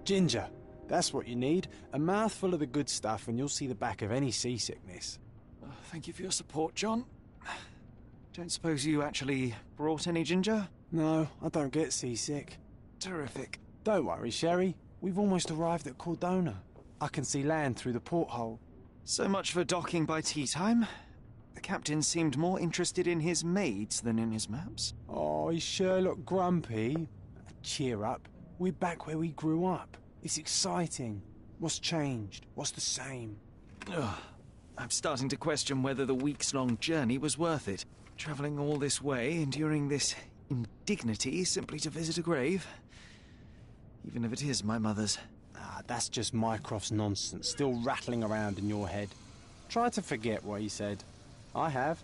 Ginger. That's what you need. A mouthful of the good stuff and you'll see the back of any seasickness. Oh, thank you for your support, John. Don't suppose you actually brought any ginger? No, I don't get seasick. Terrific. Don't worry, Sherry. We've almost arrived at Cordona. I can see land through the porthole. So much for docking by tea time. The captain seemed more interested in his maids than in his maps. Oh, is Sherlock grumpy? Cheer up. We're back where we grew up. It's exciting. What's changed? What's the same? Ugh. I'm starting to question whether the weeks-long journey was worth it. Travelling all this way, enduring this indignity simply to visit a grave. Even if it is my mother's. Ah, that's just Mycroft's nonsense, still rattling around in your head. Try to forget what he said. I have.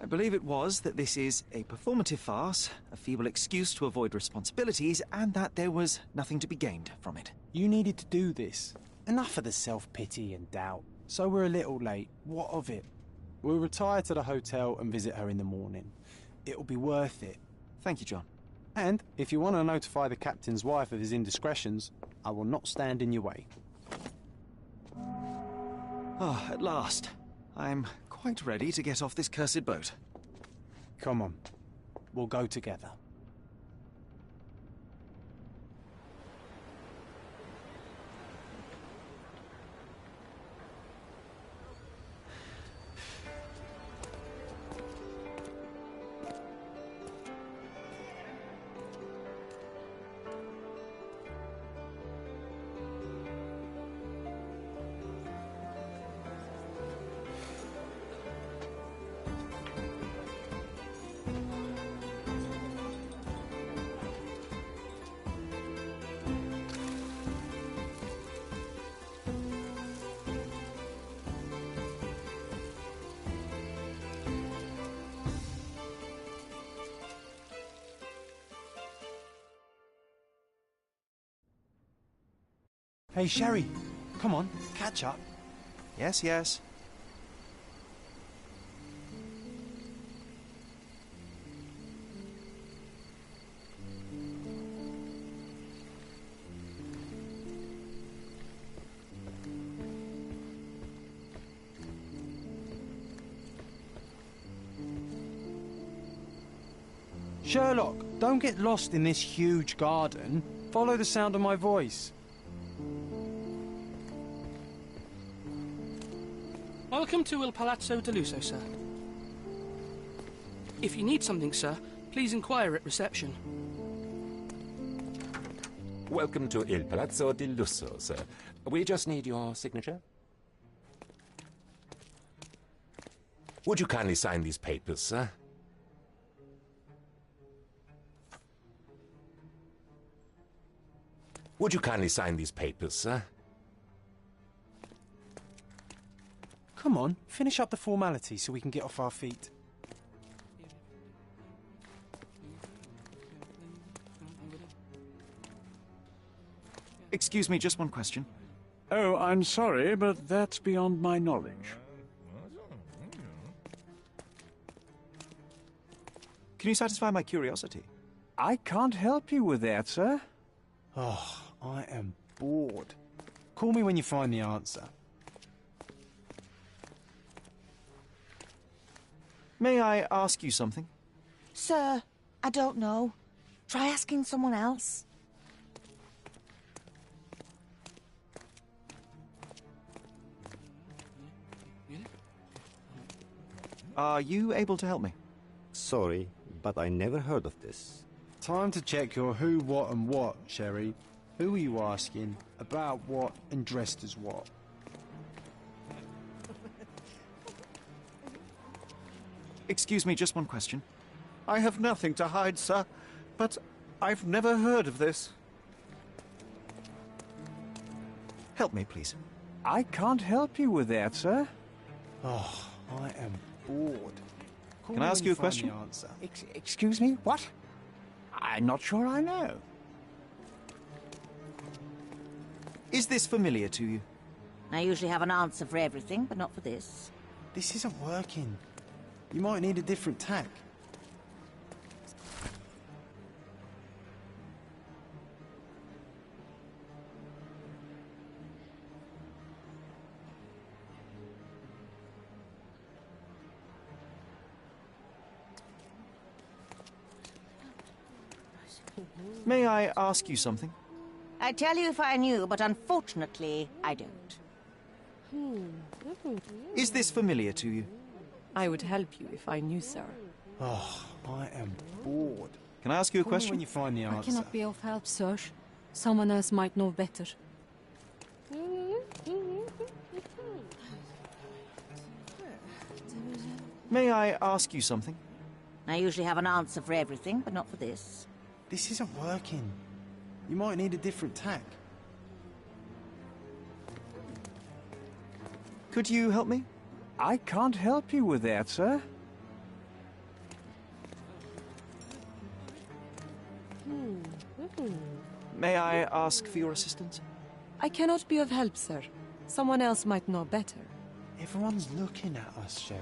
I believe it was that this is a performative farce, a feeble excuse to avoid responsibilities, and that there was nothing to be gained from it. You needed to do this. Enough of the self-pity and doubt. So we're a little late. What of it? We'll retire to the hotel and visit her in the morning. It'll be worth it. Thank you, John. And if you want to notify the captain's wife of his indiscretions, I will not stand in your way. Ah, at last. I'm quite ready to get off this cursed boat. Come on. We'll go together. Hey, Sherry. Come on, catch up. Yes, yes. Sherlock, don't get lost in this huge garden. Follow the sound of my voice. Welcome to Il Palazzo de Lusso, sir. If you need something, sir, please inquire at reception. Welcome to Il Palazzo di Lusso, sir. We just need your signature. Would you kindly sign these papers, sir? Would you kindly sign these papers, sir? Come on, finish up the formalities so we can get off our feet. Excuse me, just one question. Oh, I'm sorry, but that's beyond my knowledge. Can you satisfy my curiosity? I can't help you with that, sir. Oh, I am bored. Call me when you find the answer. May I ask you something? Sir, I don't know. Try asking someone else. Are you able to help me? Sorry, but I never heard of this. Time to check your who, what and what, Sherry. Who are you asking? About what and dressed as what? Excuse me, just one question. I have nothing to hide, sir, but I've never heard of this. Help me, please. I can't help you with that, sir. Oh, I am bored. Call Can me I ask when you a find question? the answer. Excuse me, what? I'm not sure I know. Is this familiar to you? I usually have an answer for everything, but not for this. This isn't working. You might need a different tack. May I ask you something? I'd tell you if I knew, but unfortunately, I don't. Is this familiar to you? I would help you if I knew, sir. Oh, I am bored. Can I ask you a Call me question? when you find the I answer. cannot be of help, sir. Someone else might know better. May I ask you something? I usually have an answer for everything, but not for this. This isn't working. You might need a different tack. Could you help me? I can't help you with that, sir. May I ask for your assistance? I cannot be of help, sir. Someone else might know better. Everyone's looking at us, Sherry.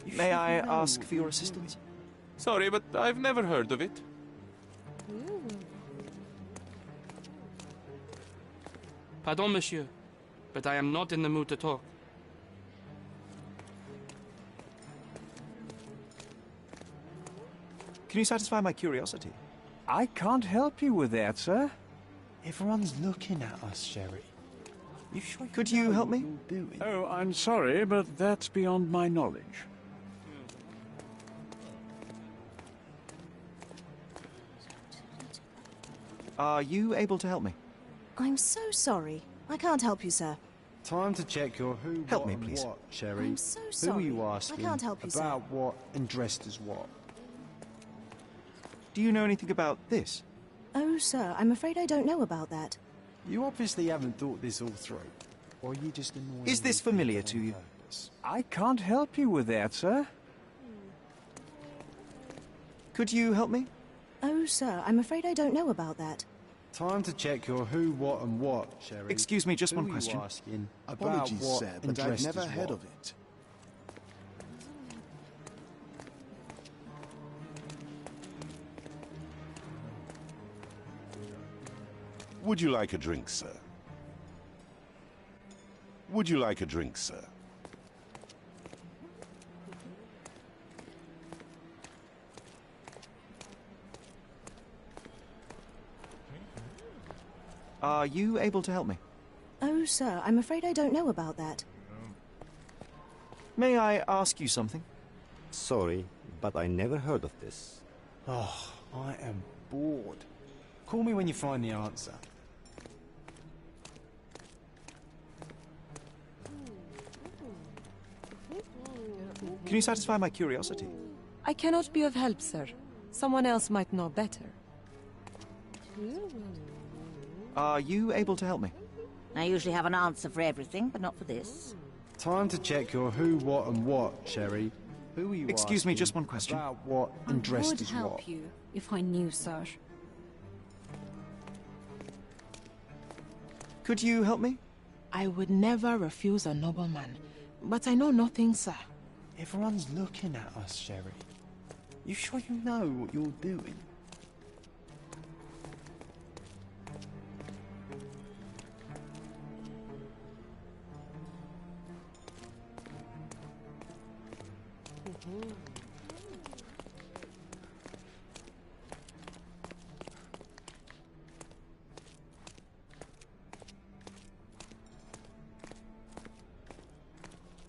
You May should I know ask what for your you're assistance? Sorry, but I've never heard of it. Pardon, monsieur, but I am not in the mood to talk. Can you satisfy my curiosity? I can't help you with that, sir. Everyone's looking at us, Sherry. You sure Could you know help what me? you're doing? Oh, I'm sorry, but that's beyond my knowledge. Are you able to help me? I'm so sorry. I can't help you, sir. Time to check your who, Help what, me, and please. what, Sherry. I'm so Who are sorry. you I asking? can't help you, sir. About what and dressed as what? Do you know anything about this? Oh, sir, I'm afraid I don't know about that. You obviously haven't thought this all through. Or are you just annoying? Is this familiar to you? I can't help you with that, sir. Could you help me? Oh, sir, I'm afraid I don't know about that. Time to check your who, what, and what, Sherry. Excuse me, just Who one are you question. asking? About Apologies, what sir, and but I've dressed never as heard what? of it. Would you like a drink, sir? Would you like a drink, sir? Are you able to help me? Oh, sir, I'm afraid I don't know about that. May I ask you something? Sorry, but I never heard of this. Oh, I am bored. Call me when you find the answer. Can you satisfy my curiosity? I cannot be of help, sir. Someone else might know better. Are you able to help me? I usually have an answer for everything, but not for this. Time to check your who, what, and what, Sherry. Who are you Excuse me, asking? just one question. About what I and dressed would as help what? you if I knew, sir. Could you help me? I would never refuse a nobleman, but I know nothing, sir. Everyone's looking at us, Sherry. You sure you know what you're doing?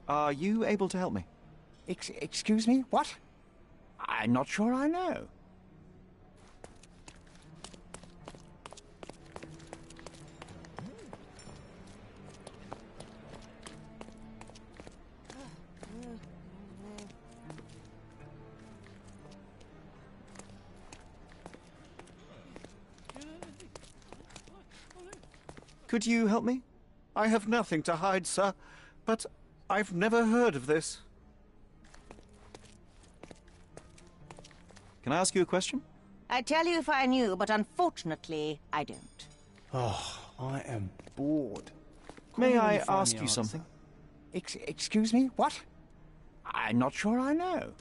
Are you able to help me? Excuse me? What? I'm not sure I know. Could you help me? I have nothing to hide, sir, but I've never heard of this. Can I ask you a question? I'd tell you if I knew, but unfortunately, I don't. Oh, I am bored. Call May me when I you find ask the you answer. something? Excuse me? What? I'm not sure I know.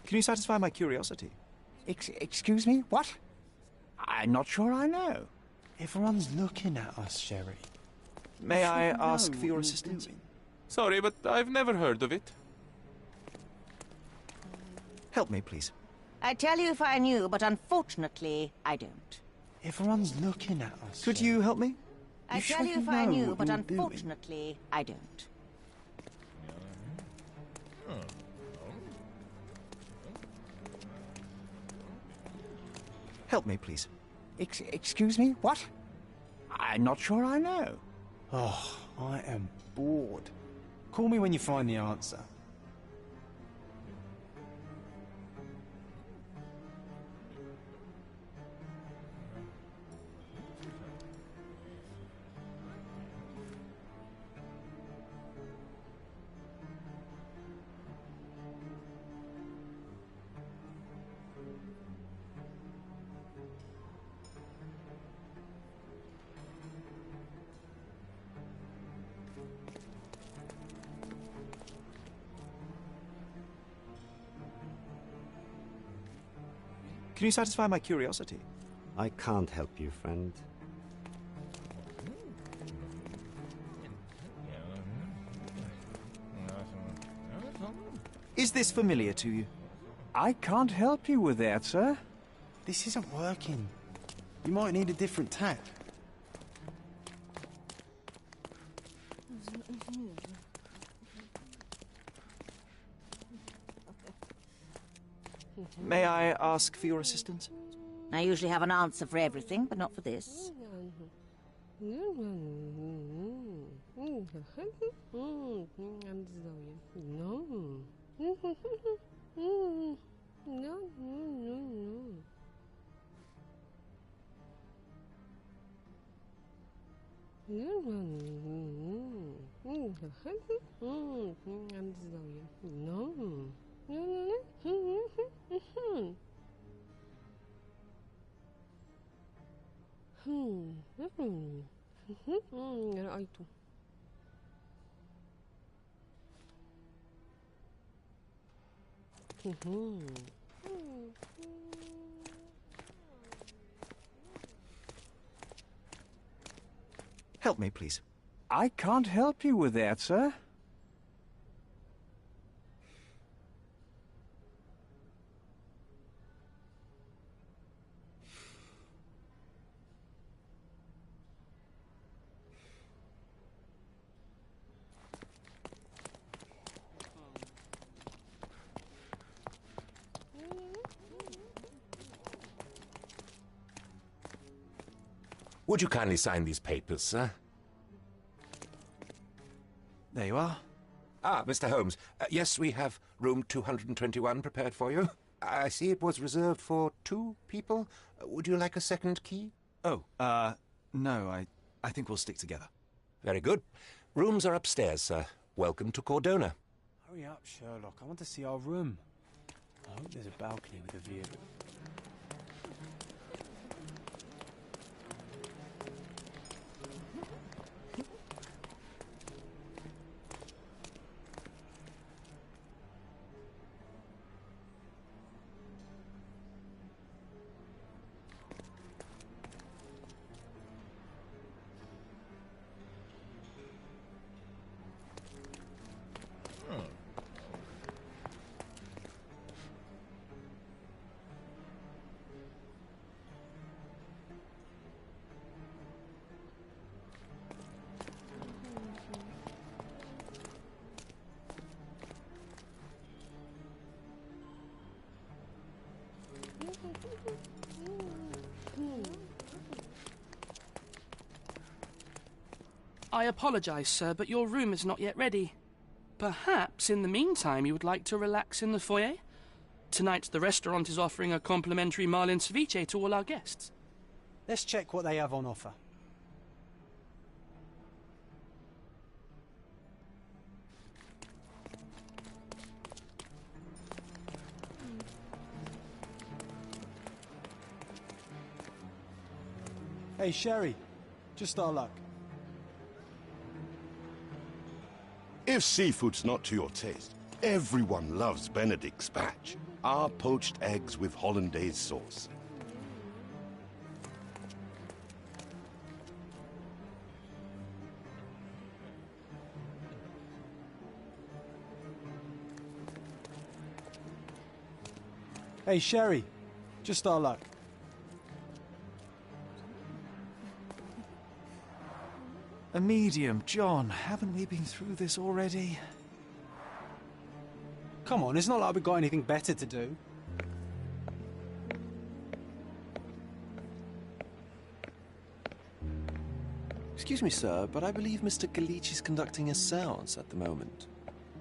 Can you satisfy my curiosity? Excuse me? What? I'm not sure I know. Everyone's looking at us, Sherry. May You I sure you ask know for your what you're assistance? doing? Sorry, but I've never heard of it. Help me, please. I'd tell you if I knew, but unfortunately, I don't. Everyone's looking at us. Could you help me? I'd tell you if I knew, but unfortunately, I don't. Help me, please. Excuse me? What? I'm not sure I know. Oh, I am bored. Call me when you find the answer. Can you satisfy my curiosity? I can't help you, friend. Is this familiar to you? I can't help you with that, sir. This isn't working. You might need a different tack. May I ask for your assistance? I usually have an answer for everything, but not for this. رأيته. Help me, please. I can't help you with that, sir. Would you kindly sign these papers, sir? There you are. Ah, Mr. Holmes. Yes, we have room 221 prepared for you. I see it was reserved for 2 people. Would you like a second key? Oh, no, I think we'll stick together. Very good. Rooms are upstairs, sir. Welcome to Cordona. Hurry up, Sherlock. I want to see our room. I hope there's a balcony with a view. I apologize, sir, but your room is not yet ready. Perhaps, in the meantime, you would like to relax in the foyer? Tonight, the restaurant is offering a complimentary marlin ceviche to all our guests. Let's check what they have on offer. Hey, Sherry. Just our luck. If seafood's not to your taste, everyone loves Benedict's batch. Our poached eggs with hollandaise sauce. Hey, Sherry. Just our luck. A medium, John. Haven't we been through this already? Come on, it's not like we've got anything better to do. Excuse me, sir, but I believe Mr. Galich is conducting a séance at the moment.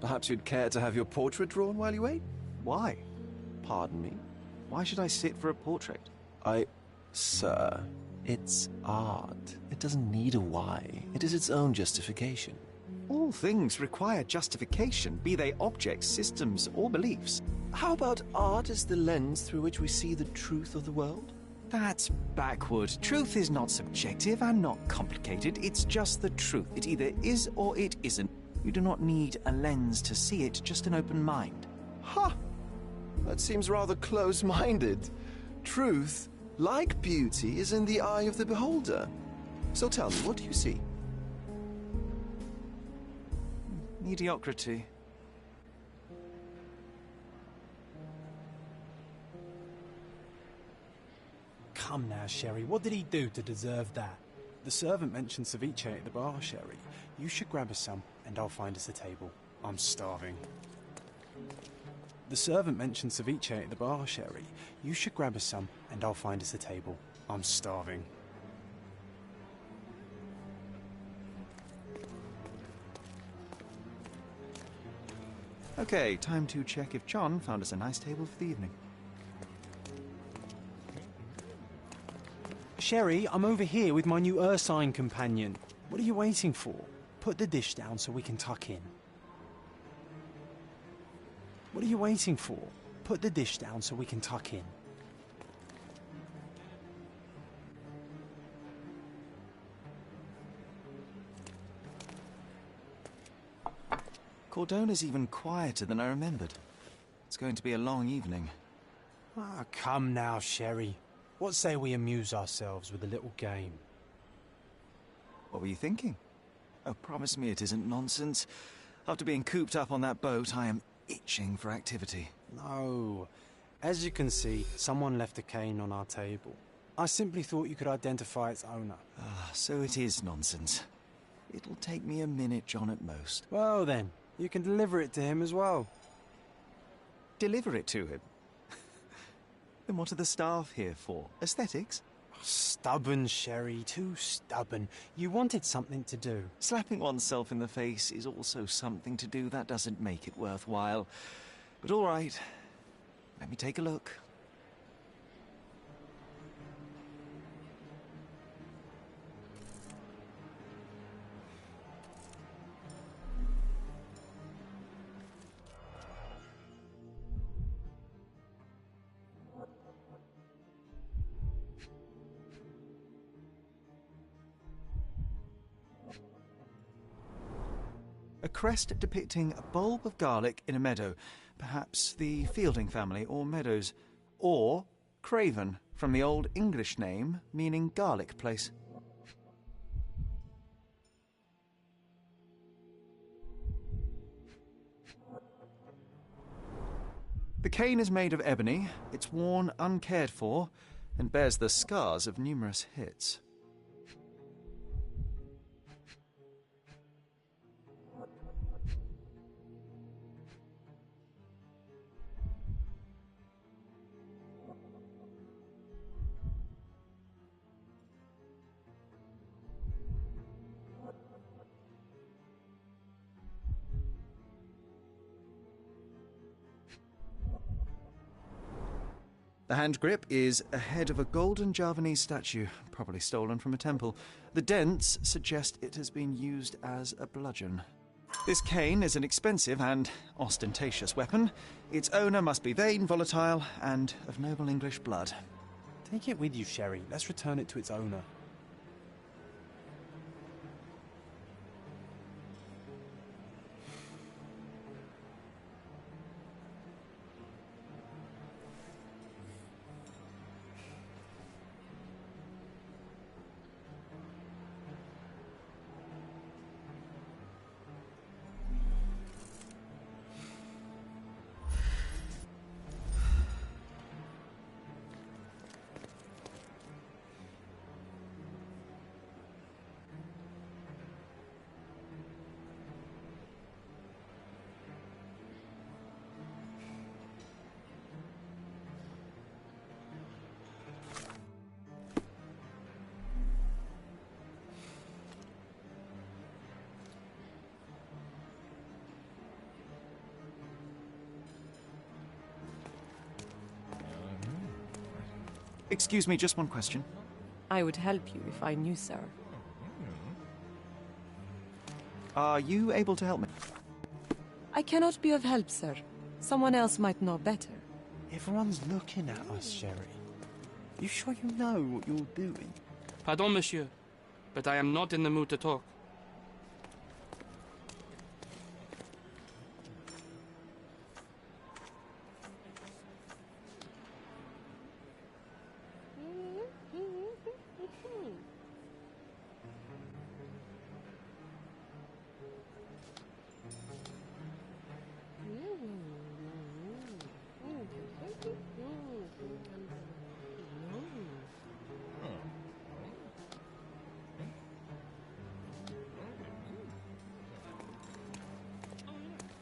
Perhaps you'd care to have your portrait drawn while you wait? Why? Pardon me? Why should I sit for a portrait? Sir, it's art. It doesn't need a why. It is its own justification. All things require justification, be they objects, systems, or beliefs. How about art as the lens through which we see the truth of the world? That's backward. Truth is not subjective and not complicated. It's just the truth. It either is or it isn't. You do not need a lens to see it, just an open mind. Ha! That seems rather close-minded. Truth, like beauty, is in the eye of the beholder. So tell me, what do you see? Mediocrity. Come now, Sherry. What did he do to deserve that? The servant mentioned ceviche at the bar, Sherry. You should grab us some, and I'll find us a table. I'm starving. The servant mentioned ceviche at the bar, Sherry. You should grab us some, and I'll find us a table. I'm starving. Okay, time to check if John found us a nice table for the evening. Sherry, I'm over here with my new Ursine companion. What are you waiting for? Put the dish down so we can tuck in. What are you waiting for? Put the dish down so we can tuck in. Cordona's even quieter than I remembered. It's going to be a long evening. Ah, come now, Sherry. What say we amuse ourselves with a little game? What were you thinking? Oh, promise me it isn't nonsense. After being cooped up on that boat, I am itching for activity. No. As you can see, someone left a cane on our table. I simply thought you could identify its owner. Ah, so it is nonsense. It'll take me a minute, John, at most. Well then, you can deliver it to him as well. Deliver it to him? Then what are the staff here for? Aesthetics? Stubborn, Sherry, too stubborn. You wanted something to do. Slapping oneself in the face is also something to do. That doesn't make it worthwhile. But all right, let me take a look. A crest depicting a bulb of garlic in a meadow, perhaps the Fielding family or Meadows, or Craven, from the Old English name meaning garlic place. The cane is made of ebony, it's worn uncared for, and bears the scars of numerous hits. The hand grip is a head of a golden Javanese statue, probably stolen from a temple. The dents suggest it has been used as a bludgeon. This cane is an expensive and ostentatious weapon. Its owner must be vain, volatile, and of noble English blood. Take it with you, Sherry. Let's return it to its owner. Excuse me, just one question. I would help you if I knew, sir. Are you able to help me? I cannot be of help, sir. Someone else might know better. Everyone's looking at us, Sherry. You sure you know what you're doing? Pardon, monsieur, but I am not in the mood to talk.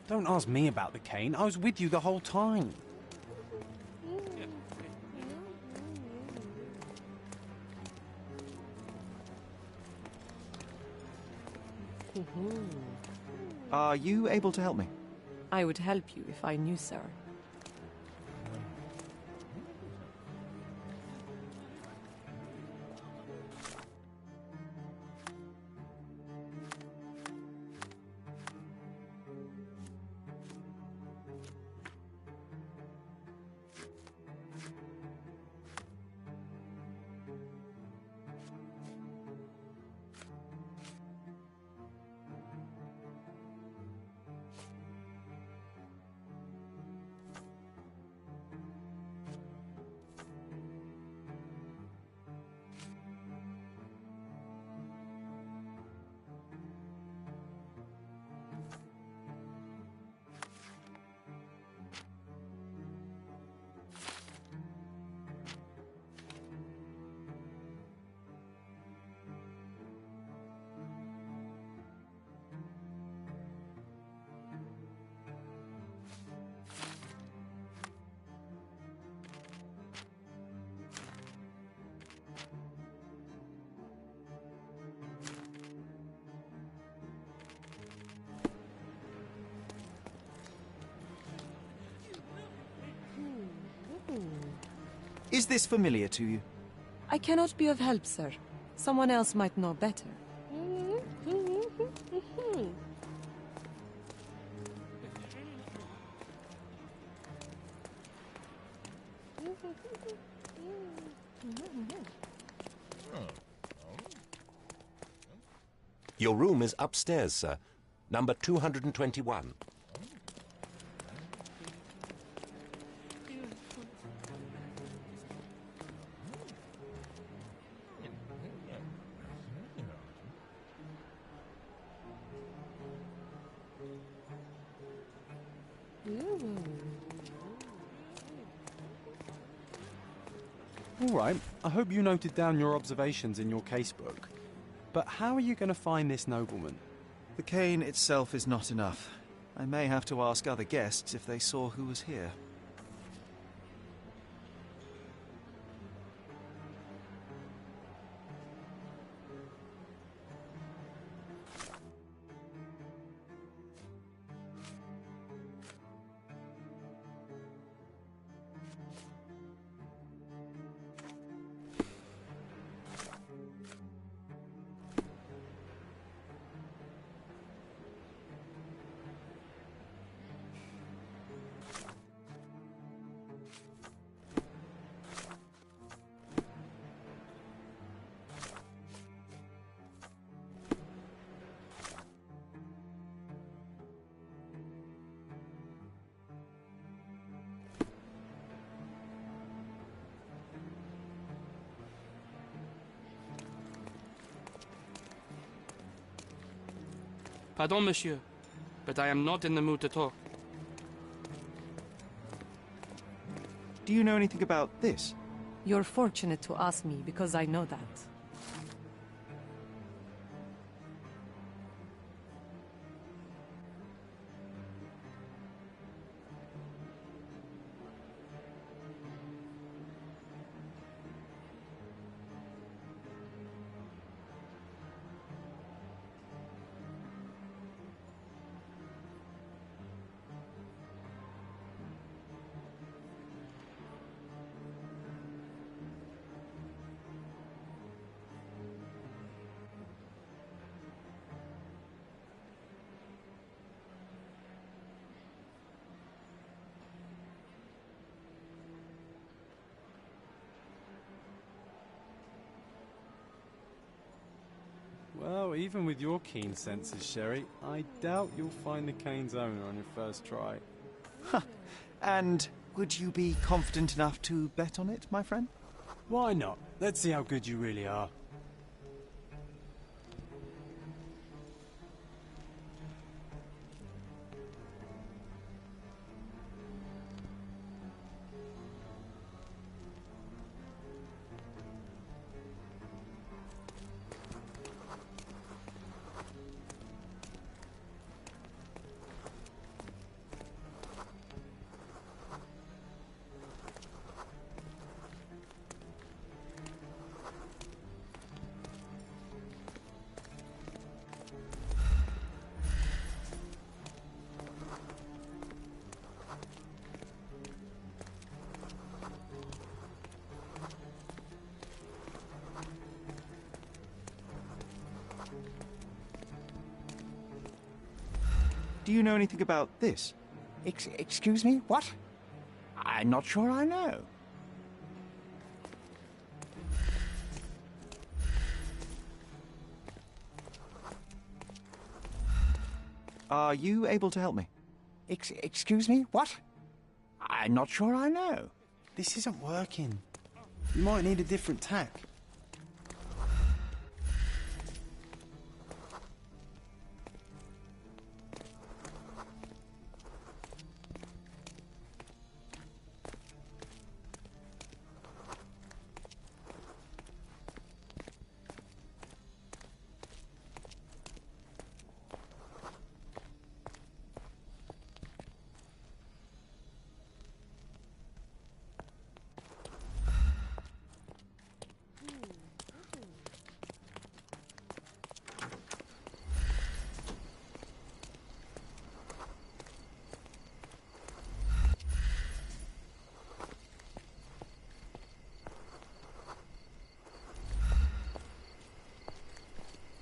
Don't ask me about the cane. I was with you the whole time. Are you able to help me? I would help you if I knew, sir. Is this familiar to you? I cannot be of help, sir. Someone else might know better. Your room is upstairs, sir. Number 221. All right, I hope you noted down your observations in your casebook. But how are you going to find this nobleman? The cane itself is not enough. I may have to ask other guests if they saw who was here. Pardon, monsieur, but I am not in the mood to talk. Do you know anything about this? You're fortunate to ask me because I know that. Well, even with your keen senses, Sherry, I doubt you'll find the cane's owner on your first try. And would you be confident enough to bet on it, my friend? Why not? Let's see how good you really are. Do you know anything about this? Excuse me? What? I'm not sure I know. Are you able to help me? Excuse me? What? I'm not sure I know. This isn't working. You might need a different tack.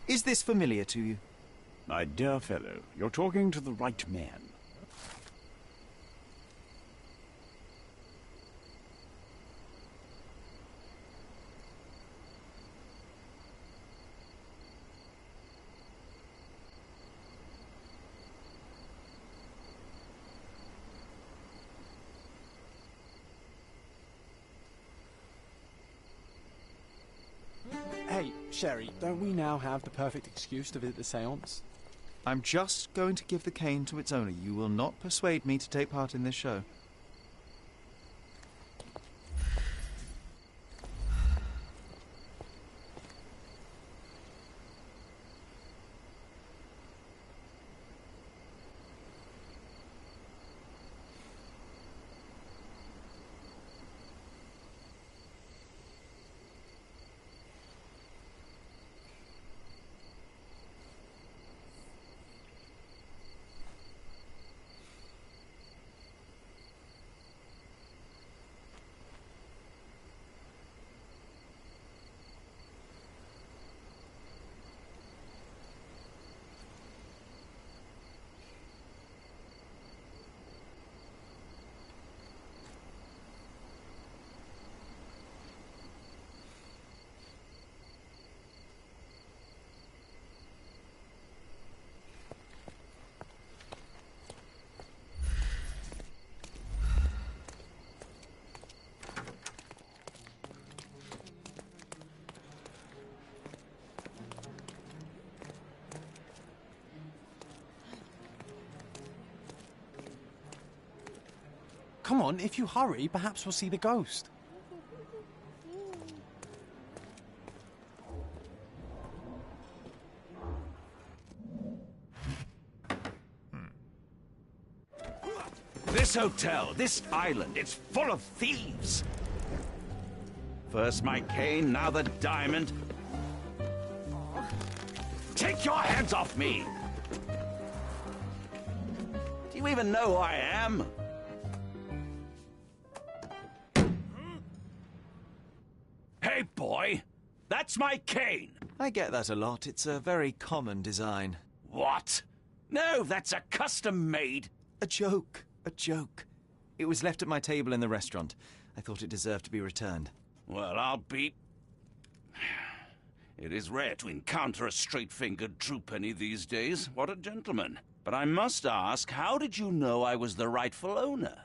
Is this familiar to you? My dear fellow, you're talking to the right man. Hey, Sherry, don't we now have the perfect excuse to visit the séance? I'm just going to give the cane to its owner. You will not persuade me to take part in this show. Come on, if you hurry, perhaps we'll see the ghost. This hotel, this island, it's full of thieves. First my cane, now the diamond. Take your hands off me! Do you even know who I am? Hey, boy! That's my cane! I get that a lot. It's a very common design. What? No, that's a custom-made... A joke. A joke. It was left at my table in the restaurant. I thought it deserved to be returned. Well, I'll be... It is rare to encounter a straight-fingered true penny these days. What a gentleman. But I must ask, how did you know I was the rightful owner?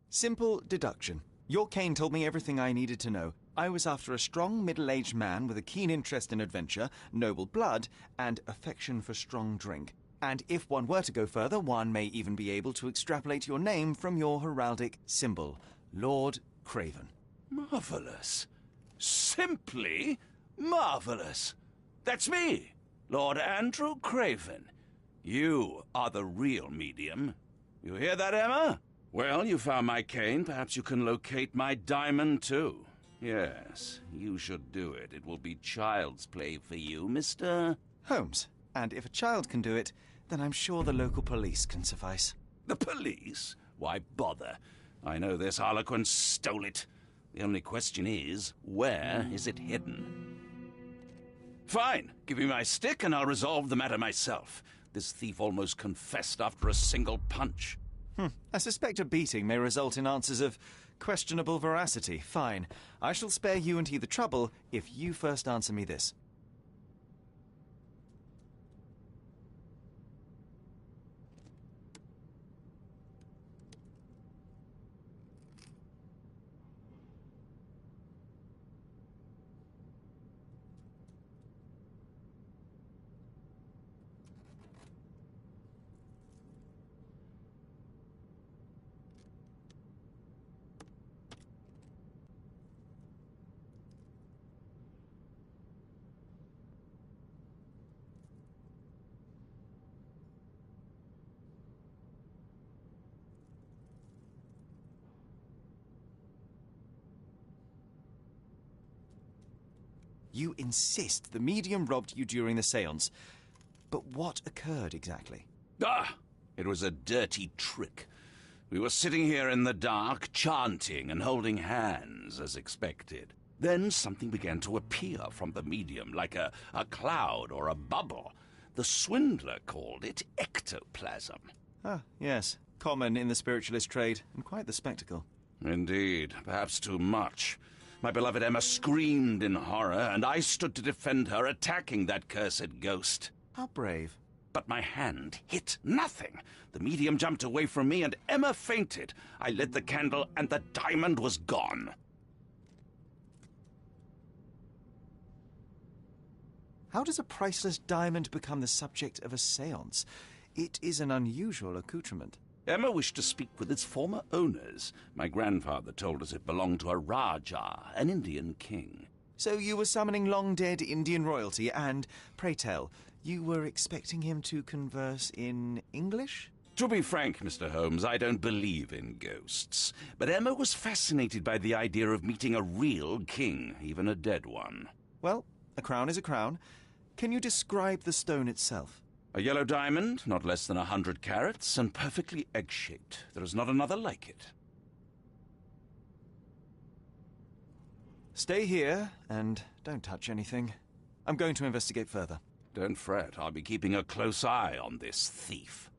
Simple deduction. Your cane told me everything I needed to know. I was after a strong, middle-aged man with a keen interest in adventure, noble blood, and affection for strong drink. And if one were to go further, one may even be able to extrapolate your name from your heraldic symbol, Lord Craven. Marvelous. Simply marvelous. That's me, Lord Andrew Craven. You are the real medium. You hear that, Emma? Well, you found my cane. Perhaps you can locate my diamond, too. Yes, you should do it. It will be child's play for you, Mr. Holmes. And if a child can do it, then I'm sure the local police can suffice. The police? Why bother? I know this harlequin stole it. The only question is, where is it hidden? Fine. Give me my stick and I'll resolve the matter myself. This thief almost confessed after a single punch. I suspect a beating may result in answers of questionable veracity. Fine. I shall spare you and he the trouble if you first answer me this. You insist the medium robbed you during the séance. But what occurred exactly? It was a dirty trick. We were sitting here in the dark, chanting and holding hands, as expected. Then something began to appear from the medium, like a cloud or a bubble. The swindler called it ectoplasm. Yes. Common in the spiritualist trade, and quite the spectacle. Indeed. Perhaps too much. My beloved Emma screamed in horror, and I stood to defend her, attacking that cursed ghost. How brave. But my hand hit nothing. The medium jumped away from me, and Emma fainted. I lit the candle, and the diamond was gone. How does a priceless diamond become the subject of a séance? It is an unusual accoutrement. Emma wished to speak with its former owners. My grandfather told us it belonged to a Rajah, an Indian king. So you were summoning long-dead Indian royalty, and, pray tell, you were expecting him to converse in English? To be frank, Mr. Holmes, I don't believe in ghosts. But Emma was fascinated by the idea of meeting a real king, even a dead one. Well, a crown is a crown. Can you describe the stone itself? A yellow diamond, not less than 100 carats, and perfectly egg-shaped. There is not another like it. Stay here, and don't touch anything. I'm going to investigate further. Don't fret, I'll be keeping a close eye on this thief.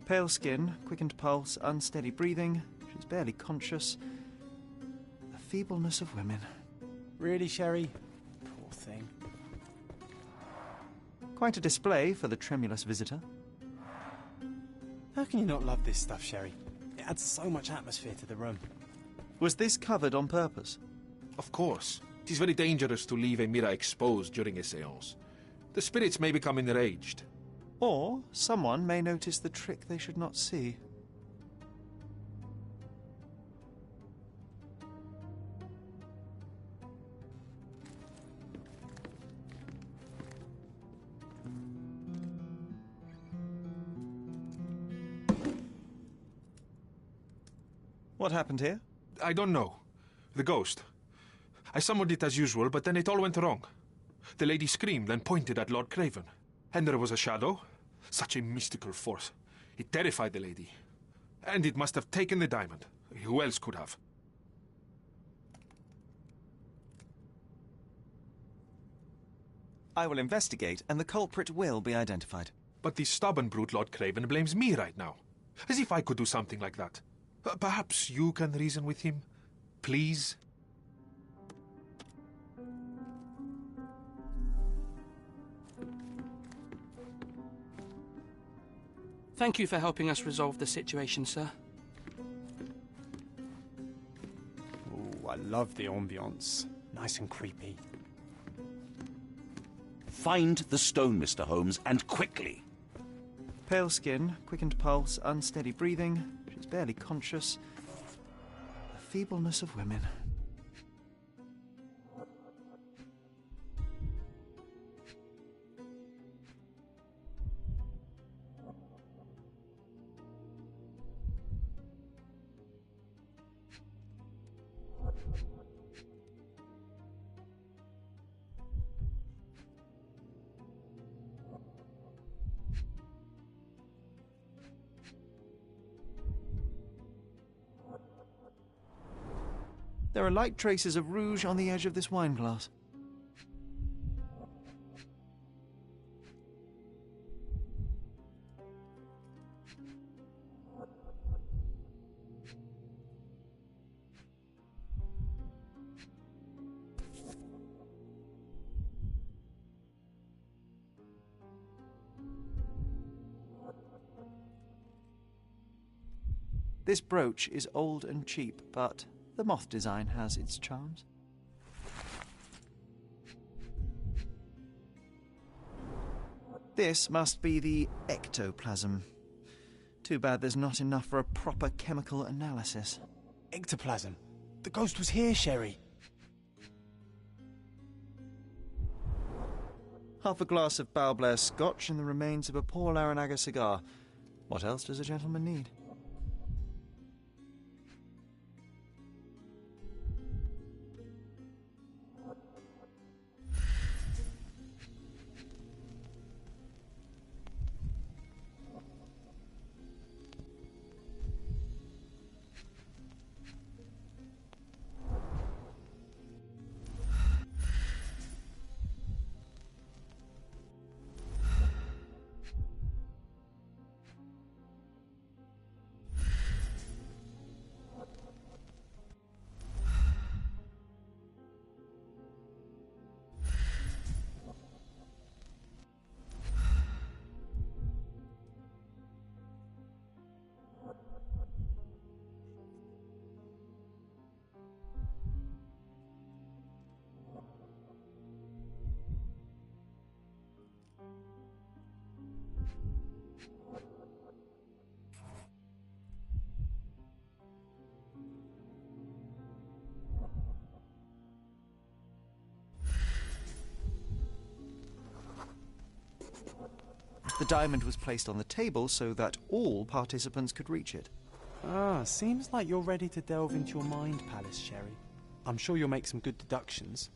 Pale skin, quickened pulse, unsteady breathing. She's barely conscious. The feebleness of women. Really, Sherry? Poor thing. Quite a display for the tremulous visitor. How can you not love this stuff, Sherry? It adds so much atmosphere to the room. Was this covered on purpose? Of course. It is very dangerous to leave a mirror exposed during a séance. The spirits may become enraged. Or someone may notice the trick they should not see. What happened here? I don't know. The ghost. I summoned it as usual, but then it all went wrong. The lady screamed and pointed at Lord Craven. And there was a shadow. Such a mystical force. It terrified the lady. And it must have taken the diamond. Who else could have? I will investigate, and the culprit will be identified. But the stubborn brute Lord Craven blames me right now. As if I could do something like that. Perhaps you can reason with him? Please? Thank you for helping us resolve the situation, sir. Ooh, I love the ambience. Nice and creepy. Find the stone, Mr. Holmes, and quickly. Pale skin, quickened pulse, unsteady breathing. She's barely conscious. The feebleness of women. There are light traces of rouge on the edge of this wine glass. This brooch is old and cheap, but the moth design has its charms. This must be the ectoplasm. Too bad there's not enough for a proper chemical analysis. Ectoplasm? The ghost was here, Sherry. Half a glass of Balblair Scotch and the remains of a Paul Aranaga cigar. What else does a gentleman need? The diamond was placed on the table so that all participants could reach it. Ah, seems like you're ready to delve into your mind palace, Sherry. I'm sure you'll make some good deductions.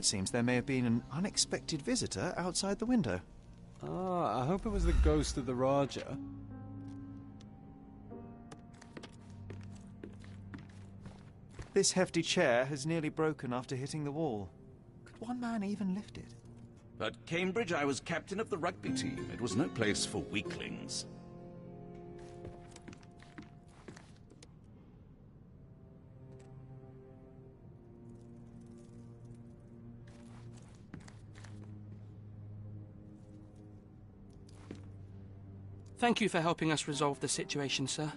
It seems there may have been an unexpected visitor outside the window. Ah, I hope it was the ghost of the Raja. This hefty chair has nearly broken after hitting the wall. Could one man even lift it? At Cambridge, I was captain of the rugby team. It was no place for weaklings. Thank you for helping us resolve the situation, sir.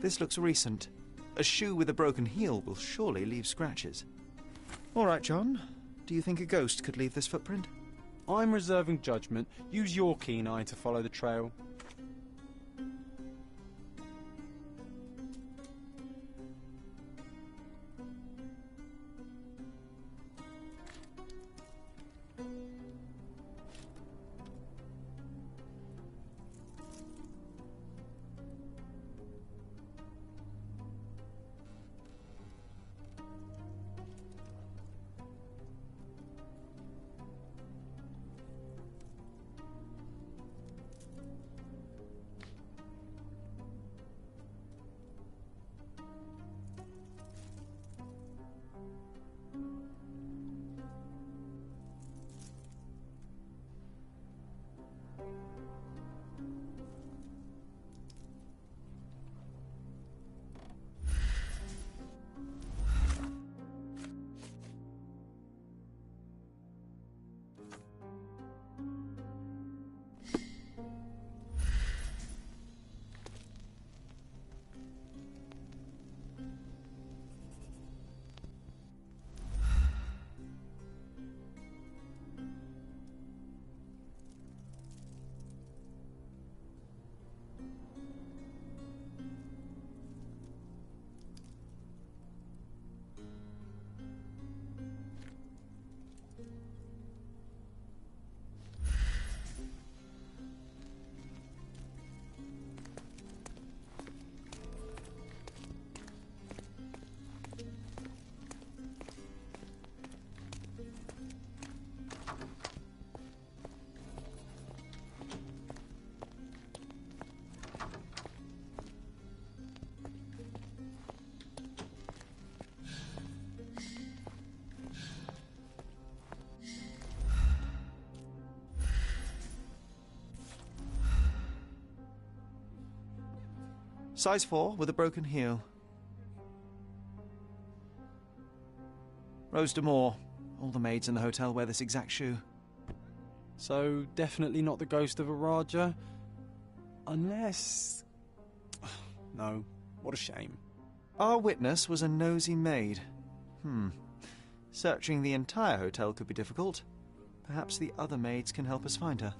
This looks recent. A shoe with a broken heel will surely leave scratches. All right, John. Do you think a ghost could leave this footprint? I'm reserving judgment. Use your keen eye to follow the trail. Size 4 with a broken heel. Rose D'Amour. All the maids in the hotel wear this exact shoe. So, definitely not the ghost of a Raja? Unless... No, what a shame. Our witness was a nosy maid. Searching the entire hotel could be difficult. Perhaps the other maids can help us find her.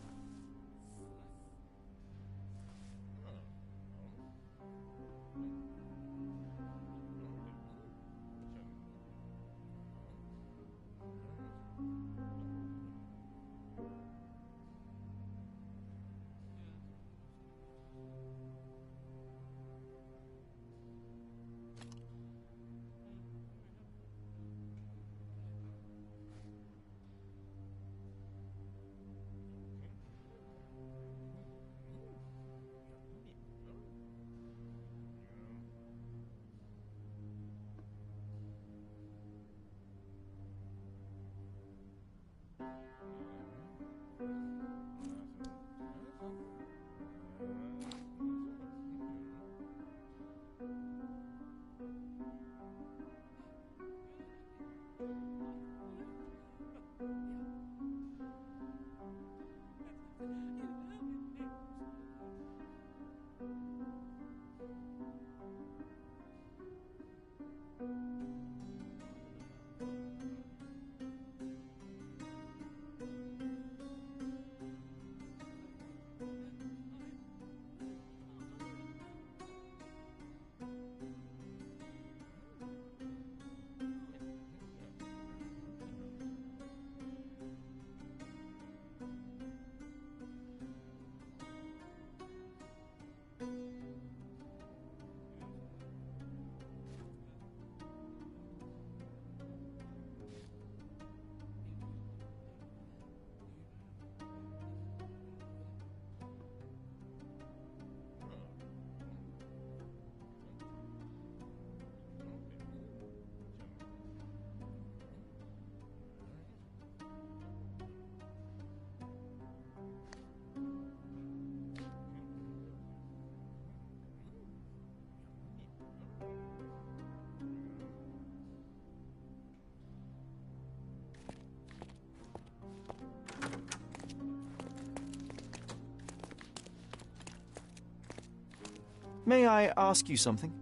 May I ask you something?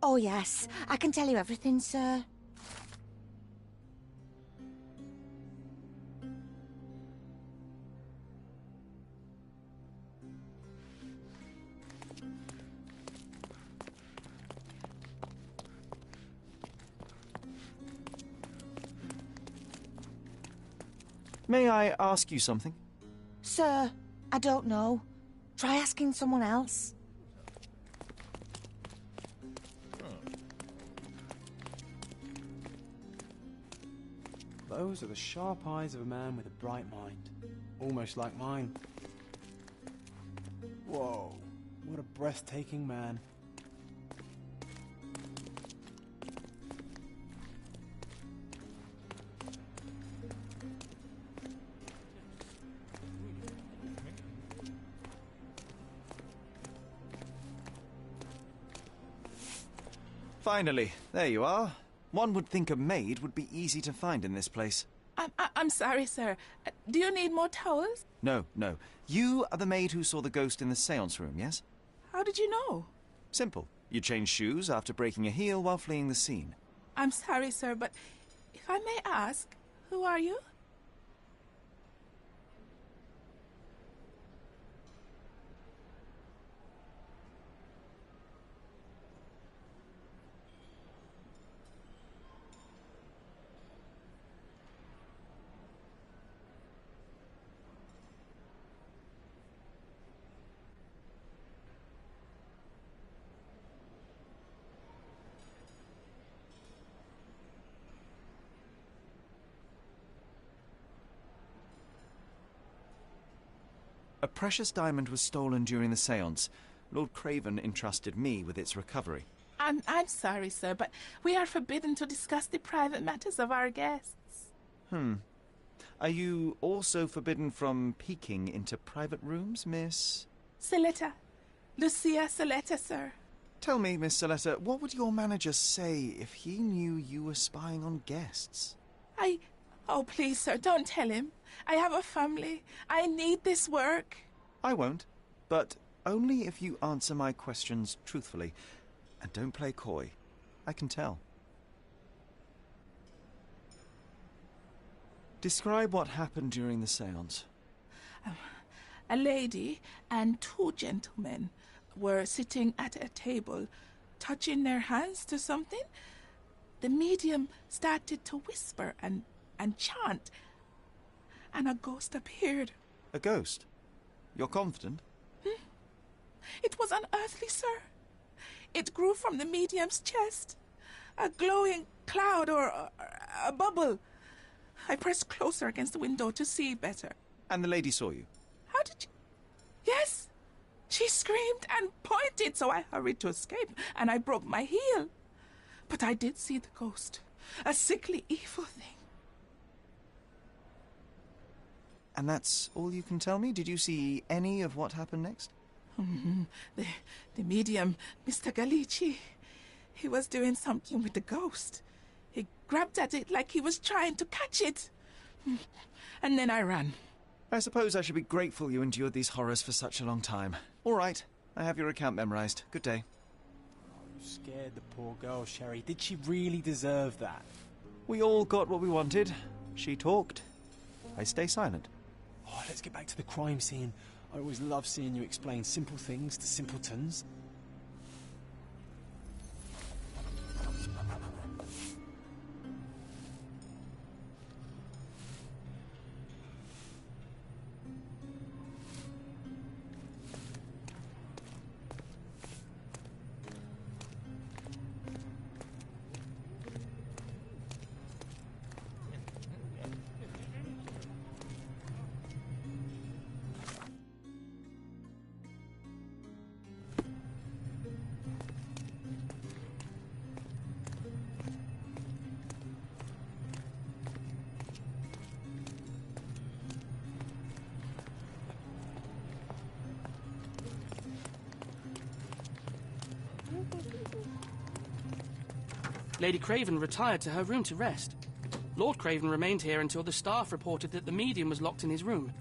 Oh, yes. I can tell you everything, sir. May I ask you something? Sir, I don't know. Try asking someone else. Those are the sharp eyes of a man with a bright mind. Almost like mine. Whoa, what a breathtaking man. Finally, there you are. One would think a maid would be easy to find in this place. I'm sorry, sir. Do you need more towels? No. You are the maid who saw the ghost in the seance room, yes? How did you know? Simple. You changed shoes after breaking a heel while fleeing the scene. I'm sorry, sir, but if I may ask, who are you? A precious diamond was stolen during the seance. Lord Craven entrusted me with its recovery. I'm sorry, sir, but we are forbidden to discuss the private matters of our guests. Are you also forbidden from peeking into private rooms, Miss? Saletta. Lucia Saletta, sir. Tell me, Miss Saletta, what would your manager say if he knew you were spying on guests? Oh, please, sir, don't tell him. I have a family. I need this work. I won't, but only if you answer my questions truthfully. And don't play coy. I can tell. Describe what happened during the séance. A lady and two gentlemen were sitting at a table, touching their hands to something. The medium started to whisper and chant, and a ghost appeared. A ghost? You're confident? It was unearthly, sir. It grew from the medium's chest. A glowing cloud or a bubble. I pressed closer against the window to see better. And the lady saw you? How did you... Yes. She screamed and pointed, so I hurried to escape, and I broke my heel. But I did see the ghost. A sickly, evil thing. And that's all you can tell me? Did you see any of what happened next? The medium, Mr. Galici, he was doing something with the ghost. He grabbed at it like he was trying to catch it. And then I ran. I suppose I should be grateful you endured these horrors for such a long time. All right, I have your account memorized. Good day. You scared the poor girl, Sherry. Did she really deserve that? We all got what we wanted. She talked. I stay silent. Oh, let's get back to the crime scene. I always love seeing you explain simple things to simpletons. Lady Craven retired to her room to rest. Lord Craven remained here until the staff reported that the medium was locked in his room.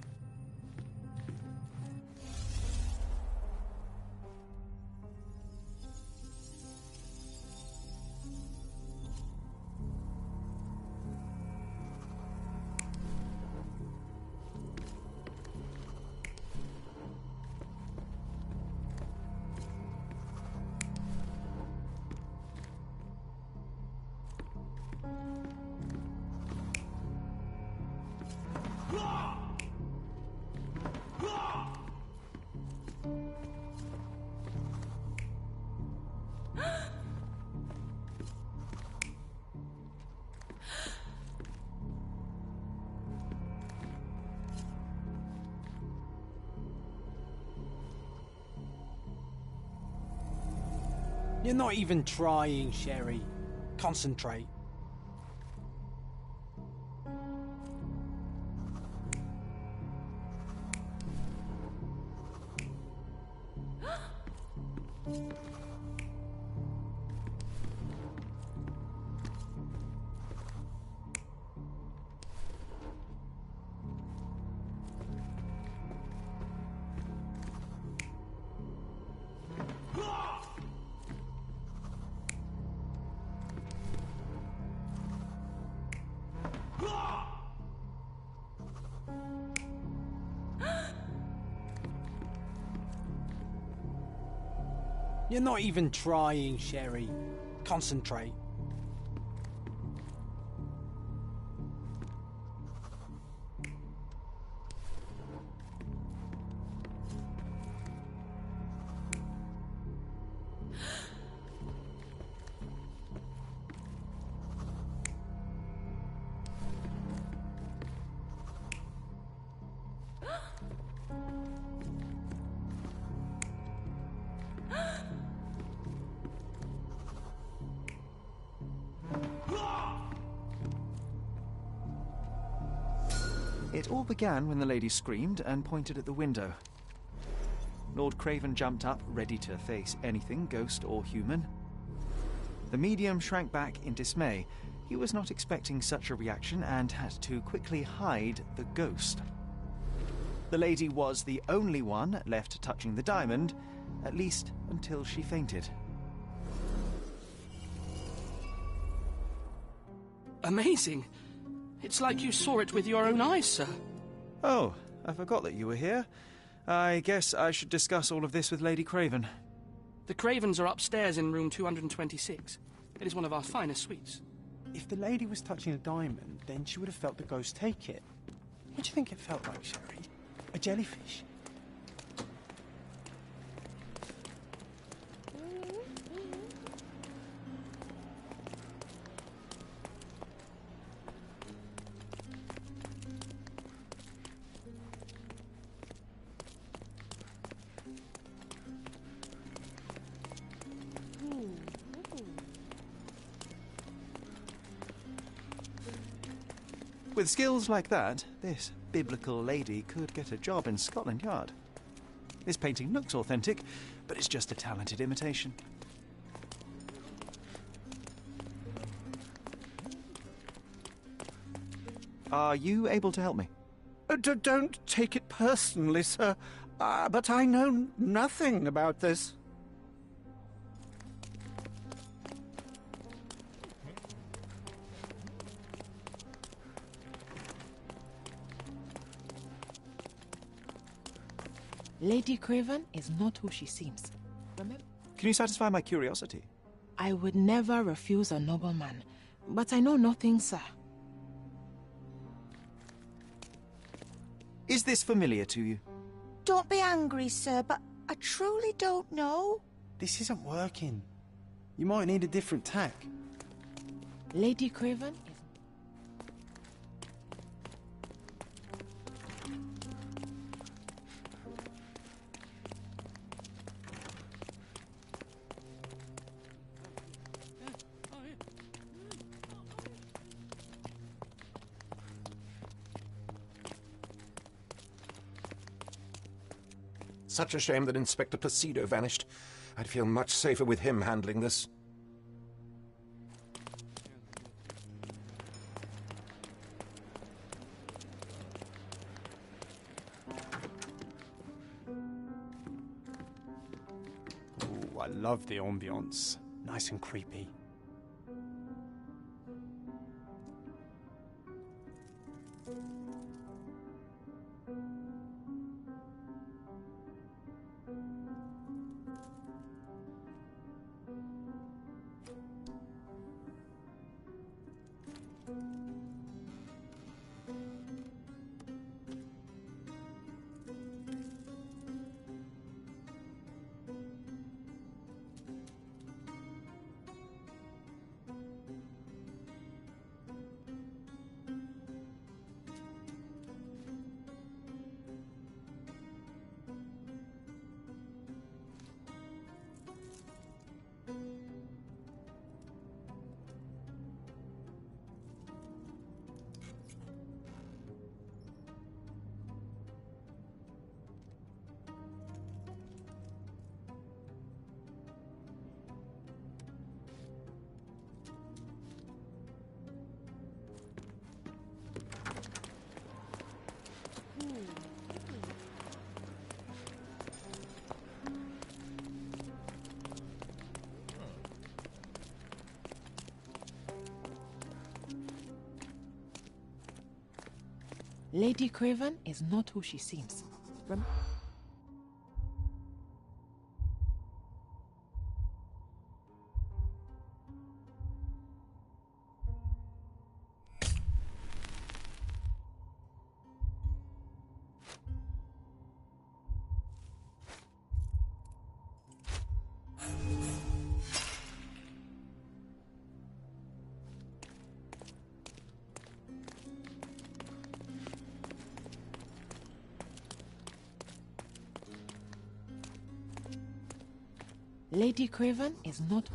You're not even trying, Sherry. Concentrate. You're not even trying, Sherry. Concentrate. It all began when the lady screamed and pointed at the window. Lord Craven jumped up, ready to face anything, ghost or human. The medium shrank back in dismay. He was not expecting such a reaction and had to quickly hide the ghost. The lady was the only one left touching the diamond, at least until she fainted. Amazing. It's like you saw it with your own eyes, sir. Oh, I forgot that you were here. I guess I should discuss all of this with Lady Craven. The Cravens are upstairs in room 226. It is one of our finest suites. If the lady was touching a diamond, then she would have felt the ghost take it. What do you think it felt like, Sherry? A jellyfish? With skills like that, this biblical lady could get a job in Scotland Yard. This painting looks authentic, but it's just a talented imitation. Are you able to help me? Don't take it personally, sir, but I know nothing about this. Lady Craven is not who she seems. Remember? Can you satisfy my curiosity? I would never refuse a nobleman, but I know nothing, sir. Is this familiar to you? Don't be angry, sir, but I truly don't know. This isn't working. You might need a different tack. Lady Craven is... Such a shame that Inspector Placido vanished. I'd feel much safer with him handling this. Ooh, I love the ambience. Nice and creepy. Lady Craven is not who she seems. Lady Craven is not...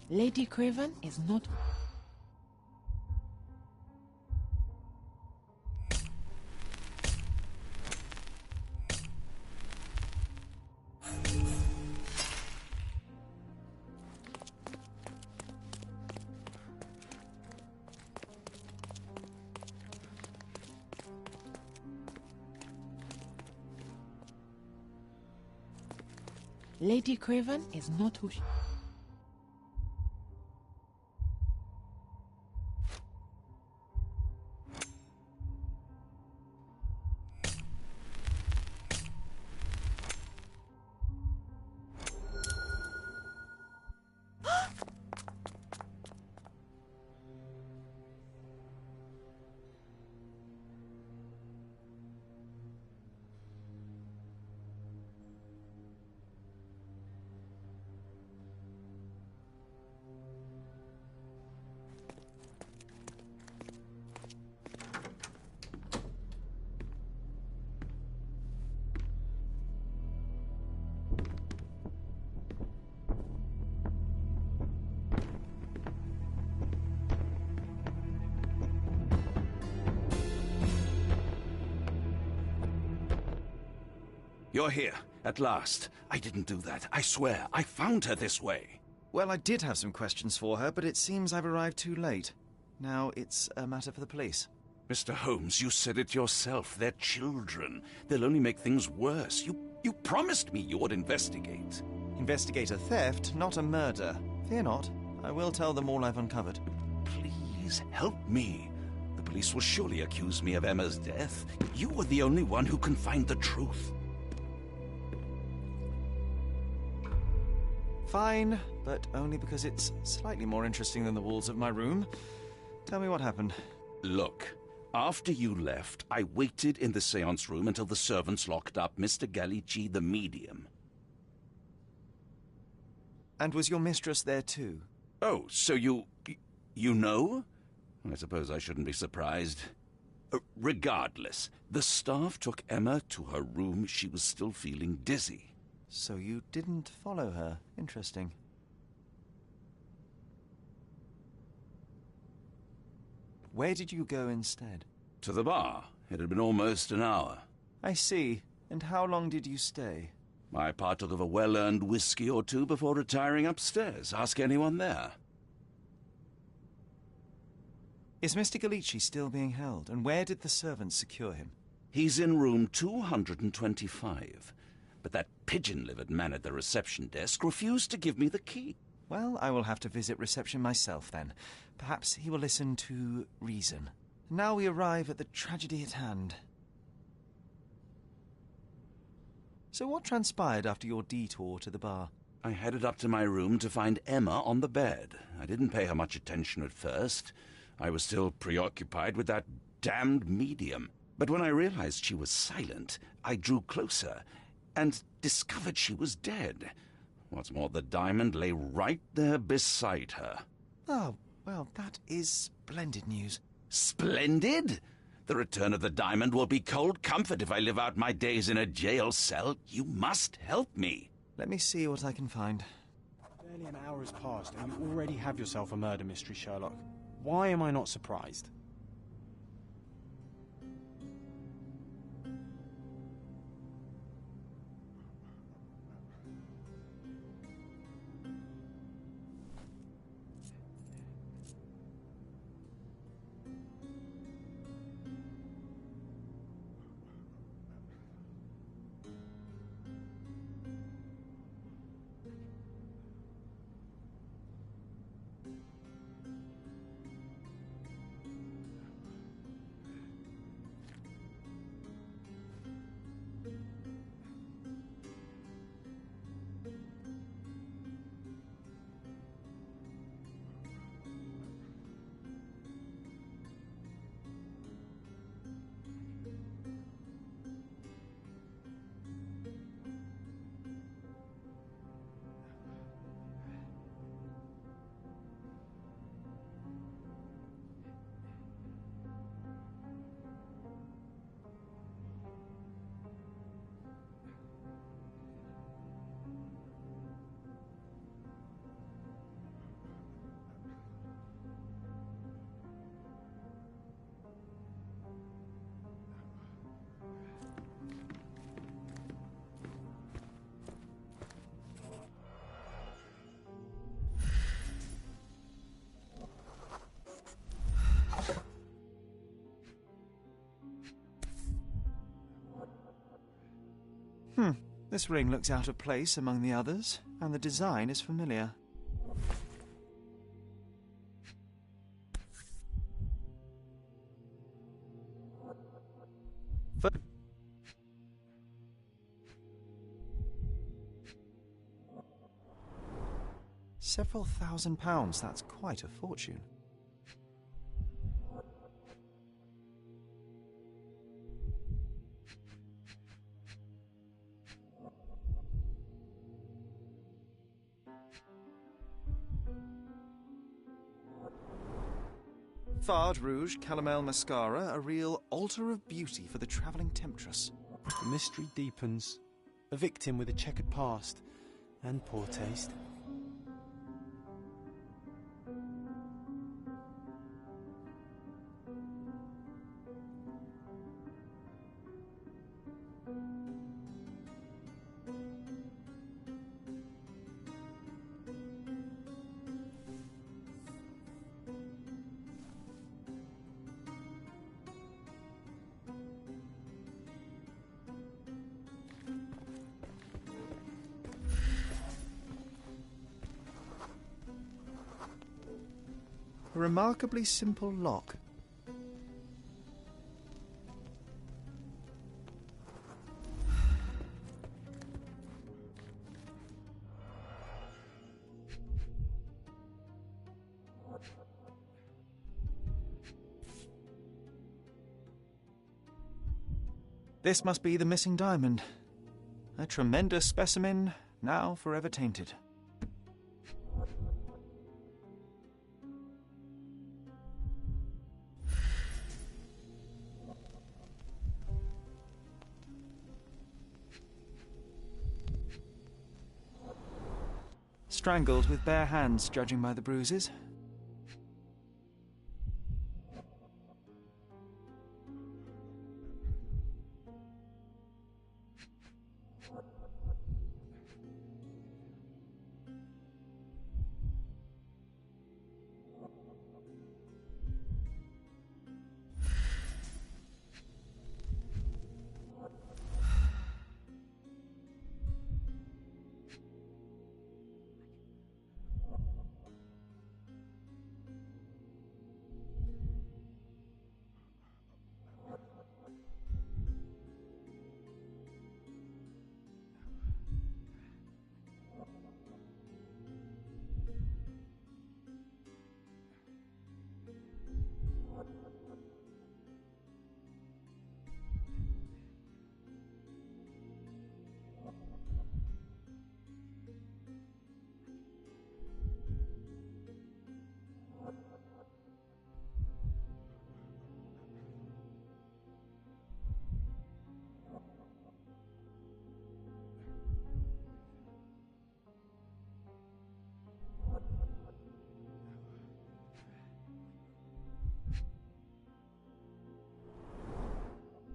Lady Craven is not... Lady Craven is not who she... You're here, at last. I didn't do that. I swear, I found her this way. Well, I did have some questions for her, but it seems I've arrived too late. Now it's a matter for the police. Mr. Holmes, you said it yourself. They're children. They'll only make things worse. You promised me you would investigate. Investigate a theft, not a murder. Fear not. I will tell them all I've uncovered. Please, help me. The police will surely accuse me of Emma's death. You are the only one who can find the truth. Fine, but only because it's slightly more interesting than the walls of my room. Tell me what happened. Look, after you left, I waited in the seance room until the servants locked up Mr. Gallici, the medium. And was your mistress there too? Oh, so you know? I suppose I shouldn't be surprised. Regardless, the staff took Emma to her room. She was still feeling dizzy. So you didn't follow her. Interesting. Where did you go instead? To the bar. It had been almost an hour. I see. And how long did you stay? I partook of a well-earned whiskey or two before retiring upstairs. Ask anyone there. Is Mr. Gallici still being held? And where did the servants secure him? He's in room 225. But that pigeon-livered man at the reception desk refused to give me the key. Well, I will have to visit reception myself, then. Perhaps he will listen to reason. Now we arrive at the tragedy at hand. So what transpired after your detour to the bar? I headed up to my room to find Emma on the bed. I didn't pay her much attention at first. I was still preoccupied with that damned medium. But when I realized she was silent, I drew closer and discovered she was dead. What's more, the diamond lay right there beside her. Oh, well, that is splendid news. Splendid? The return of the diamond will be cold comfort if I live out my days in a jail cell. You must help me. Let me see what I can find. Barely an hour has passed, and you already have yourself a murder mystery, Sherlock. Why am I not surprised? This ring looks out of place among the others, and the design is familiar. Several £1,000, that's quite a fortune. Fard Rouge Calomel Mascara, a real altar of beauty for the travelling temptress. The mystery deepens. A victim with a checkered past and poor taste. A remarkably simple lock. This must be the missing diamond. A tremendous specimen, now forever tainted. Strangled with bare hands, judging by the bruises.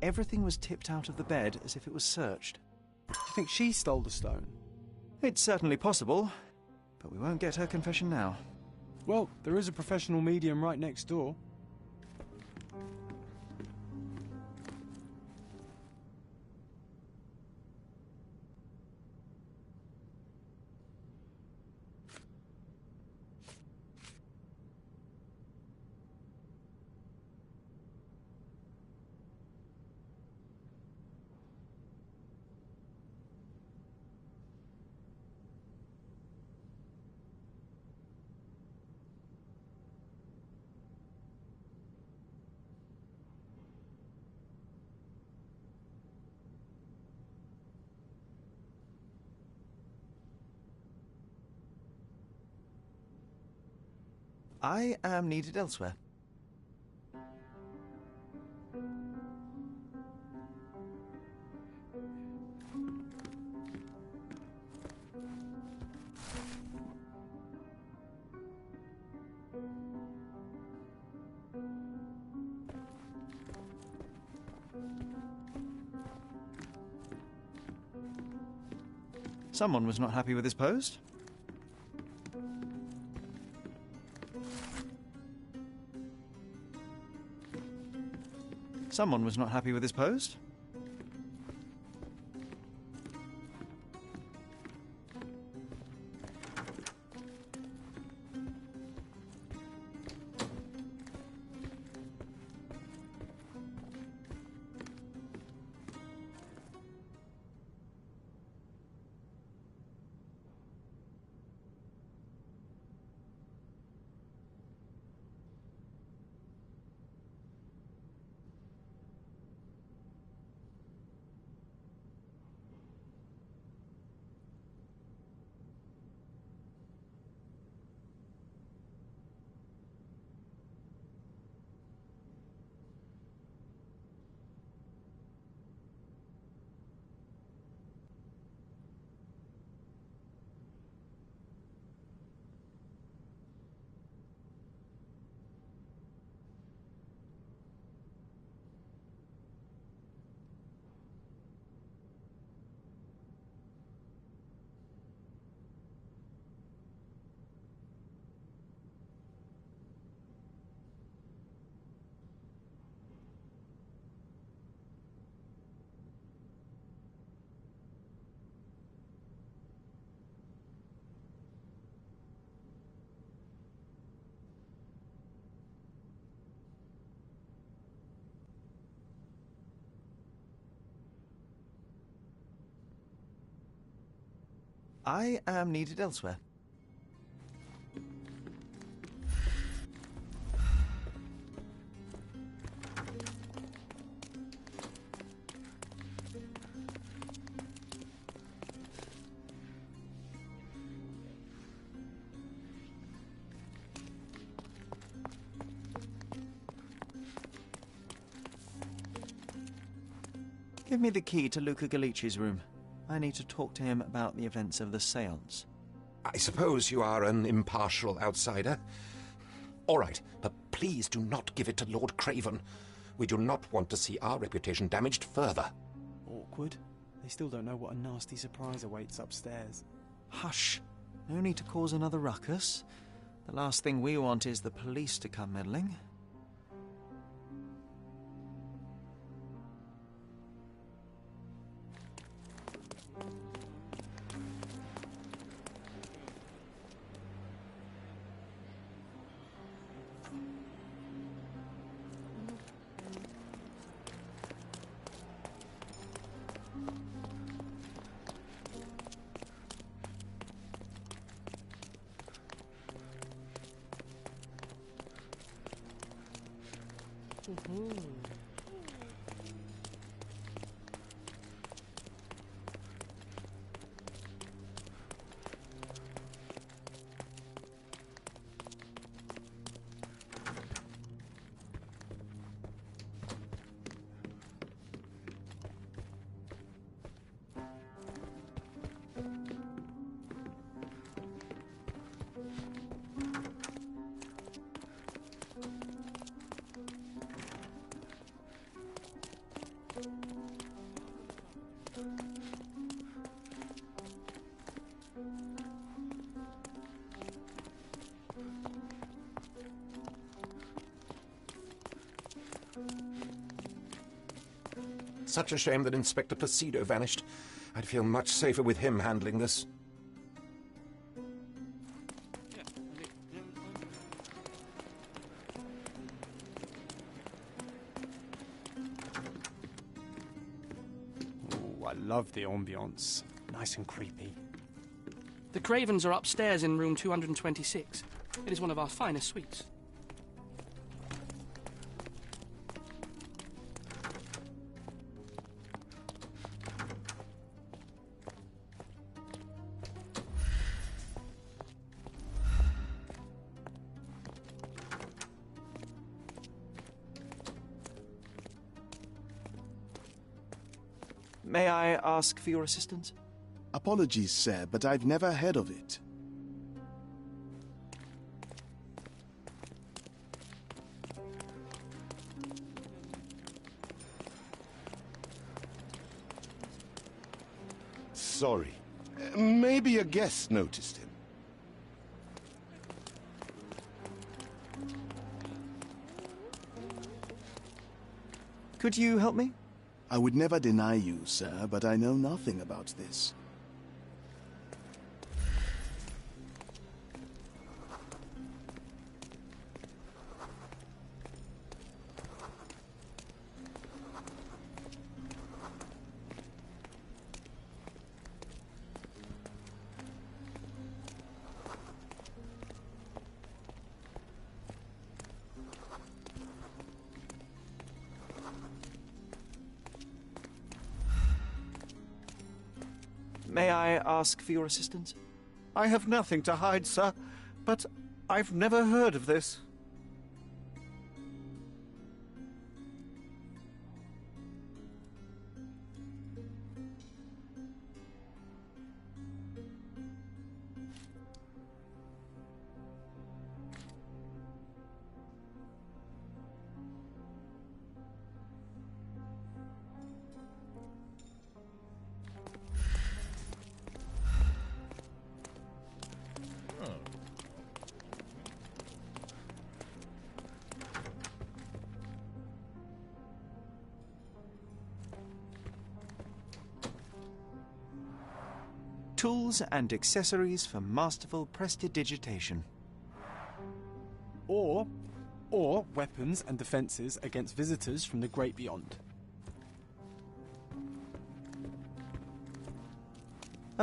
Everything was tipped out of the bed as if it was searched. Do you think she stole the stone? It's certainly possible, but we won't get her confession now. Well, there is a professional medium right next door. I am needed elsewhere. Someone was not happy with his post. Someone was not happy with his post. I am needed elsewhere. Give me the key to Luca Galici's room. I need to talk to him about the events of the séance. I suppose you are an impartial outsider. All right, but please do not give it to Lord Craven. We do not want to see our reputation damaged further. Awkward. They still don't know what a nasty surprise awaits upstairs. Hush. No need to cause another ruckus. The last thing we want is the police to come meddling. Such a shame that Inspector Placido vanished. I'd feel much safer with him handling this. Ooh, I love the ambience. Nice and creepy. The Cravens are upstairs in room 226. It is one of our finest suites. May I ask for your assistance? Apologies, sir, but I've never heard of it. Sorry. Maybe a guest noticed him. Could you help me? I would never deny you, sir, but I know nothing about this. May I ask for your assistance? I have nothing to hide, sir, but I've never heard of this. Tools and accessories for masterful prestidigitation. Or weapons and defences against visitors from the great beyond.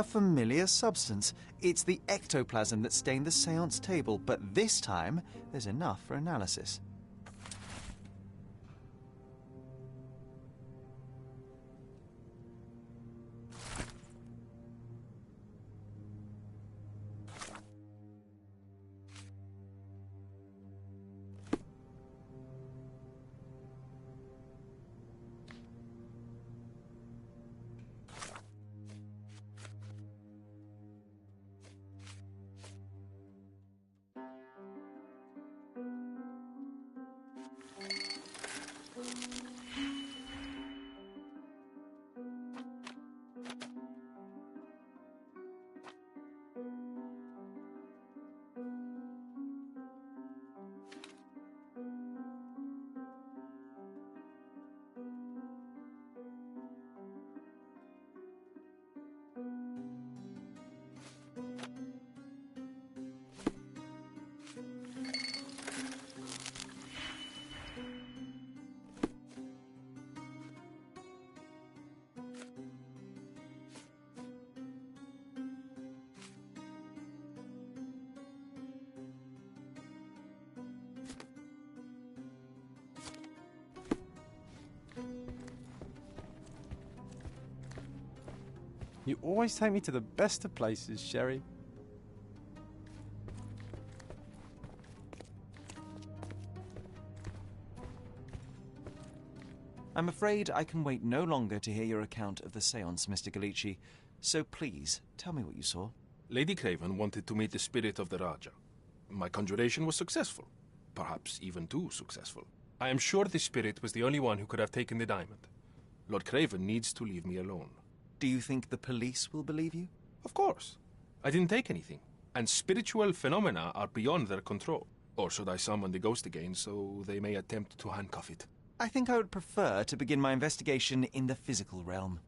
A familiar substance. It's the ectoplasm that stained the seance table, but this time there's enough for analysis. You always take me to the best of places, Sherry. I'm afraid I can wait no longer to hear your account of the séance, Mr. Galici. So please, tell me what you saw. Lady Craven wanted to meet the spirit of the Raja. My conjuration was successful. Perhaps even too successful. I am sure the spirit was the only one who could have taken the diamond. Lord Craven needs to leave me alone. Do you think the police will believe you? Of course. I didn't take anything. And spiritual phenomena are beyond their control. Or should I summon the ghost again so they may attempt to handcuff it? I think I would prefer to begin my investigation in the physical realm.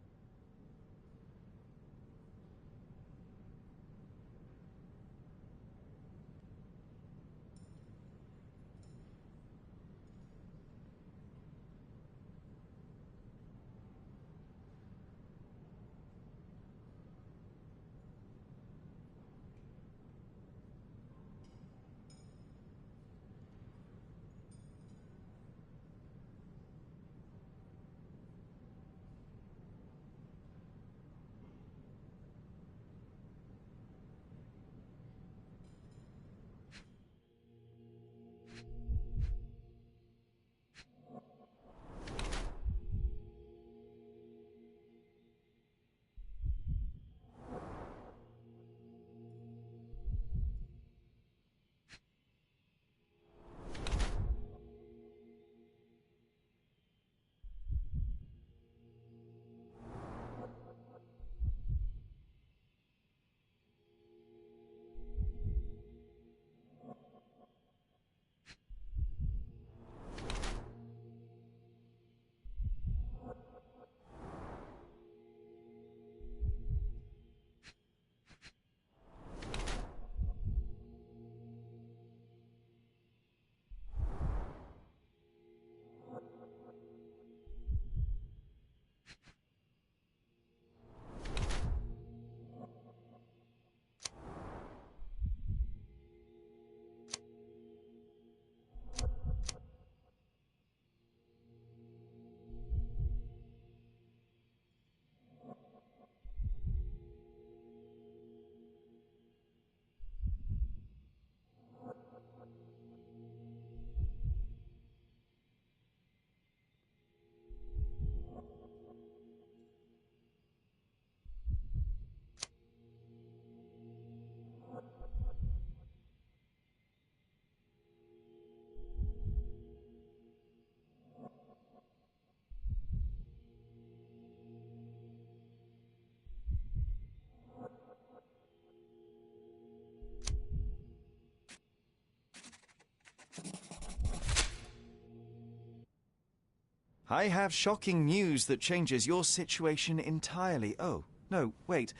I have shocking news that changes your situation entirely. Oh, no, wait.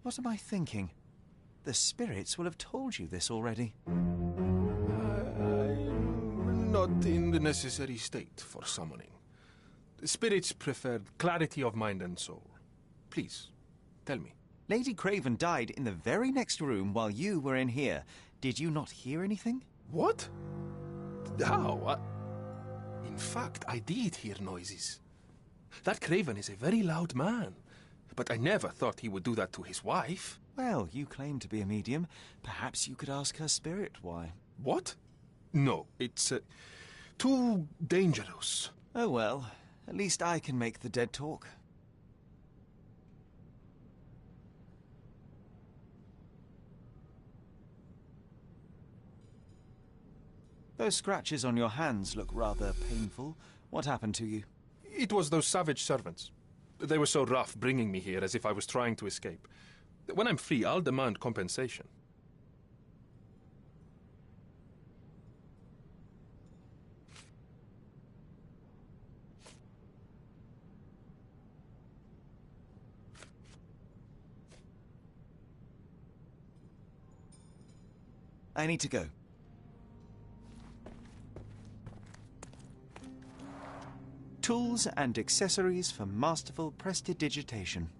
What am I thinking? The spirits will have told you this already. I'm not in the necessary state for summoning. The spirits preferred clarity of mind and soul. Please, tell me. Lady Craven died in the very next room while you were in here. Did you not hear anything? What? How? In fact, I did hear noises. That Craven is a very loud man, but I never thought he would do that to his wife. Well, you claim to be a medium. Perhaps you could ask her spirit why. What? No, it's too dangerous. Oh well, at least I can make the dead talk. Those scratches on your hands look rather painful. What happened to you? It was those savage servants. They were so rough bringing me here as if I was trying to escape. When I'm free, I'll demand compensation. I need to go. Tools and accessories for masterful prestidigitation.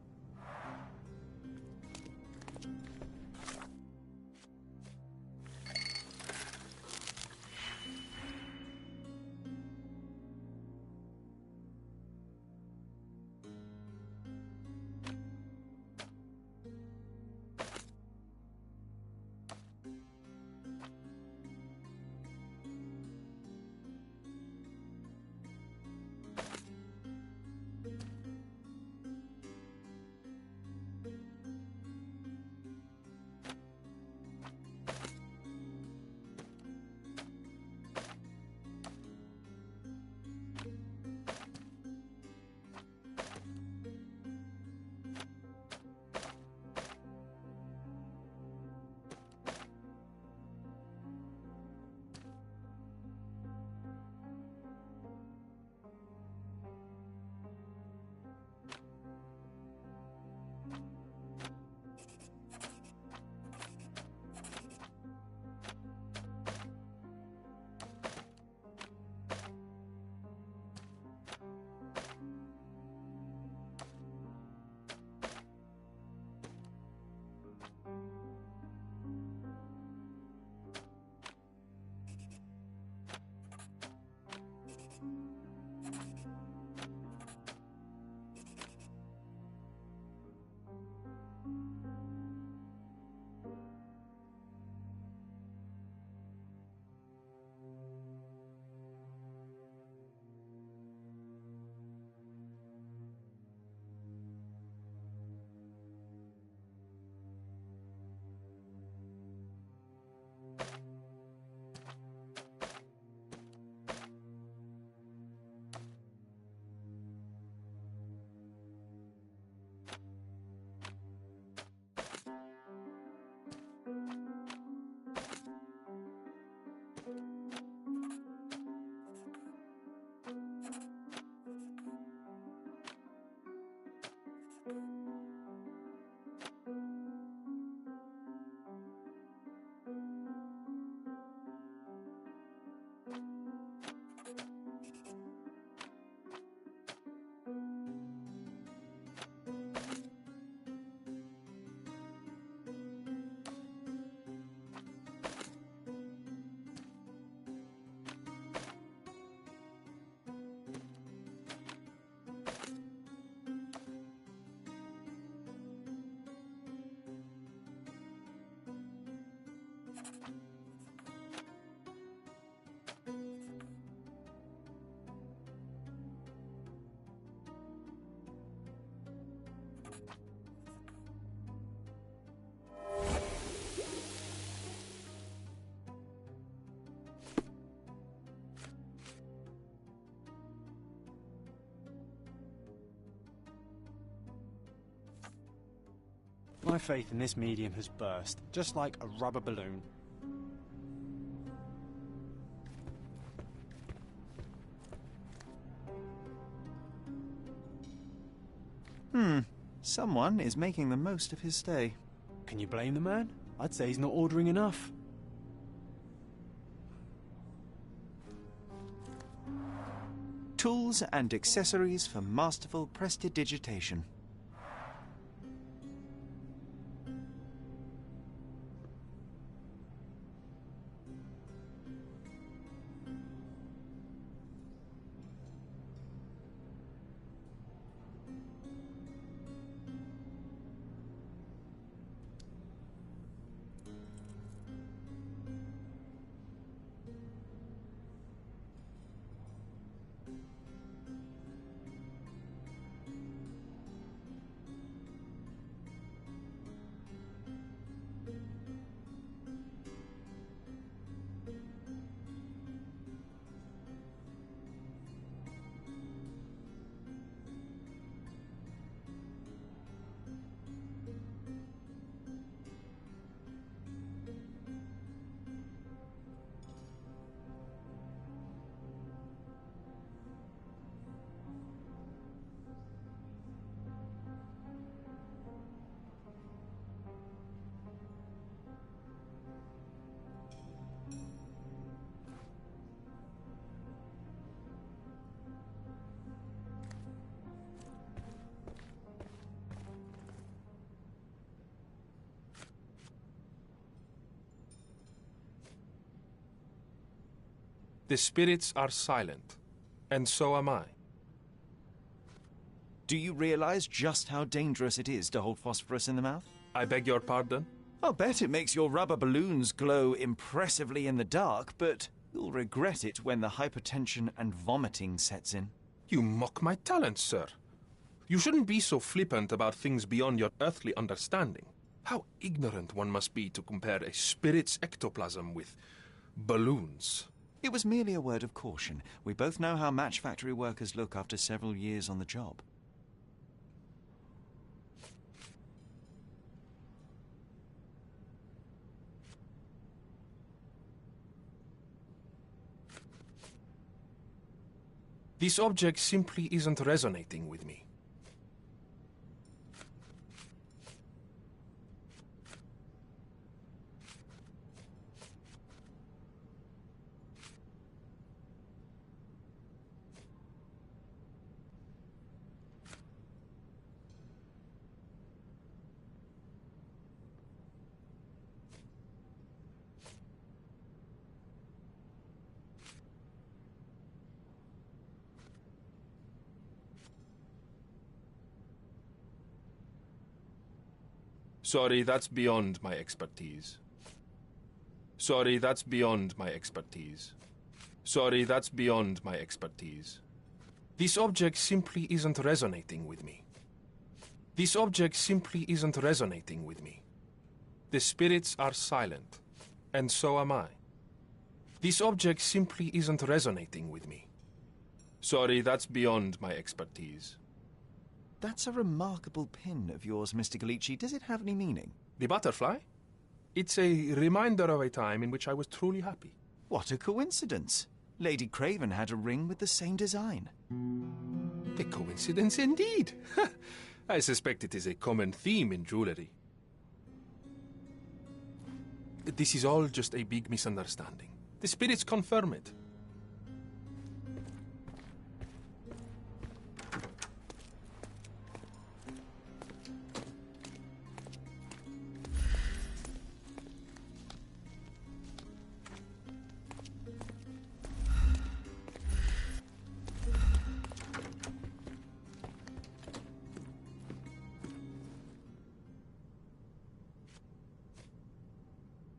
My faith in this medium has burst, just like a rubber balloon. Someone is making the most of his stay. Can you blame the man? I'd say he's not ordering enough. Tools and accessories for masterful prestidigitation. The spirits are silent, and so am I. Do you realize just how dangerous it is to hold phosphorus in the mouth? I beg your pardon? I'll bet it makes your rubber balloons glow impressively in the dark, but you'll regret it when the hypertension and vomiting sets in. You mock my talents, sir. You shouldn't be so flippant about things beyond your earthly understanding. How ignorant one must be to compare a spirit's ectoplasm with balloons. It was merely a word of caution. We both know how match factory workers look after several years on the job. This object simply isn't resonating with me. Sorry, that's beyond my expertise. Sorry, that's beyond my expertise. Sorry, that's beyond my expertise. This object simply isn't resonating with me. This object simply isn't resonating with me. The spirits are silent, and so am I. This object simply isn't resonating with me. Sorry, that's beyond my expertise. That's a remarkable pin of yours, Mr. Galici. Does it have any meaning? The butterfly? It's a reminder of a time in which I was truly happy. What a coincidence. Lady Craven had a ring with the same design. A coincidence indeed. I suspect it is a common theme in jewelry. This is all just a big misunderstanding. The spirits confirm it.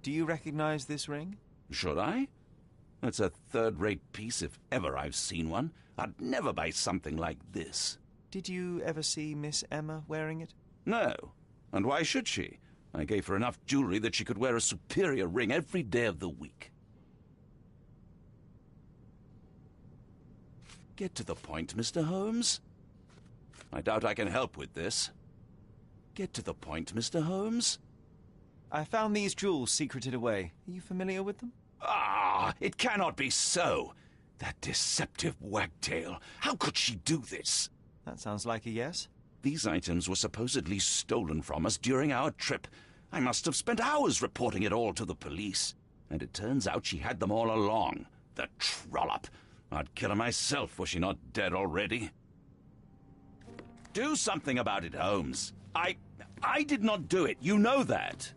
Do you recognize this ring? Should I? It's a third-rate piece if ever I've seen one. I'd never buy something like this. Did you ever see Miss Emma wearing it? No. And why should she? I gave her enough jewelry that she could wear a superior ring every day of the week. Get to the point, Mr. Holmes. I doubt I can help with this. Get to the point, Mr. Holmes. I found these jewels secreted away. Are you familiar with them? Ah, it cannot be so. That deceptive wagtail. How could she do this? That sounds like a yes. These items were supposedly stolen from us during our trip. I must have spent hours reporting it all to the police. And it turns out she had them all along. The trollop. I'd kill her myself, was she not dead already? Do something about it, Holmes. I did not do it. You know that.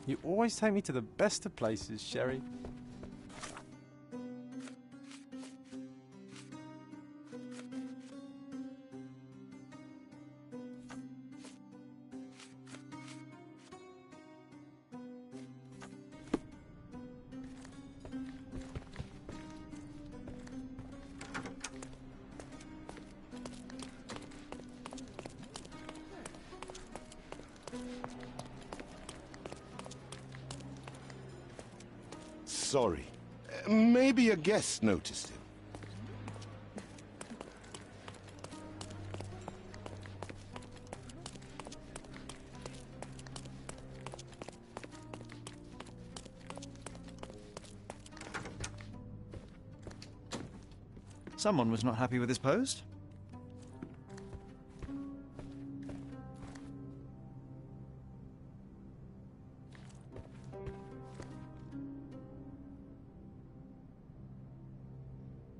You always take me to the best of places, Sherry. Sorry. Maybe a guest noticed it. Someone was not happy with his post.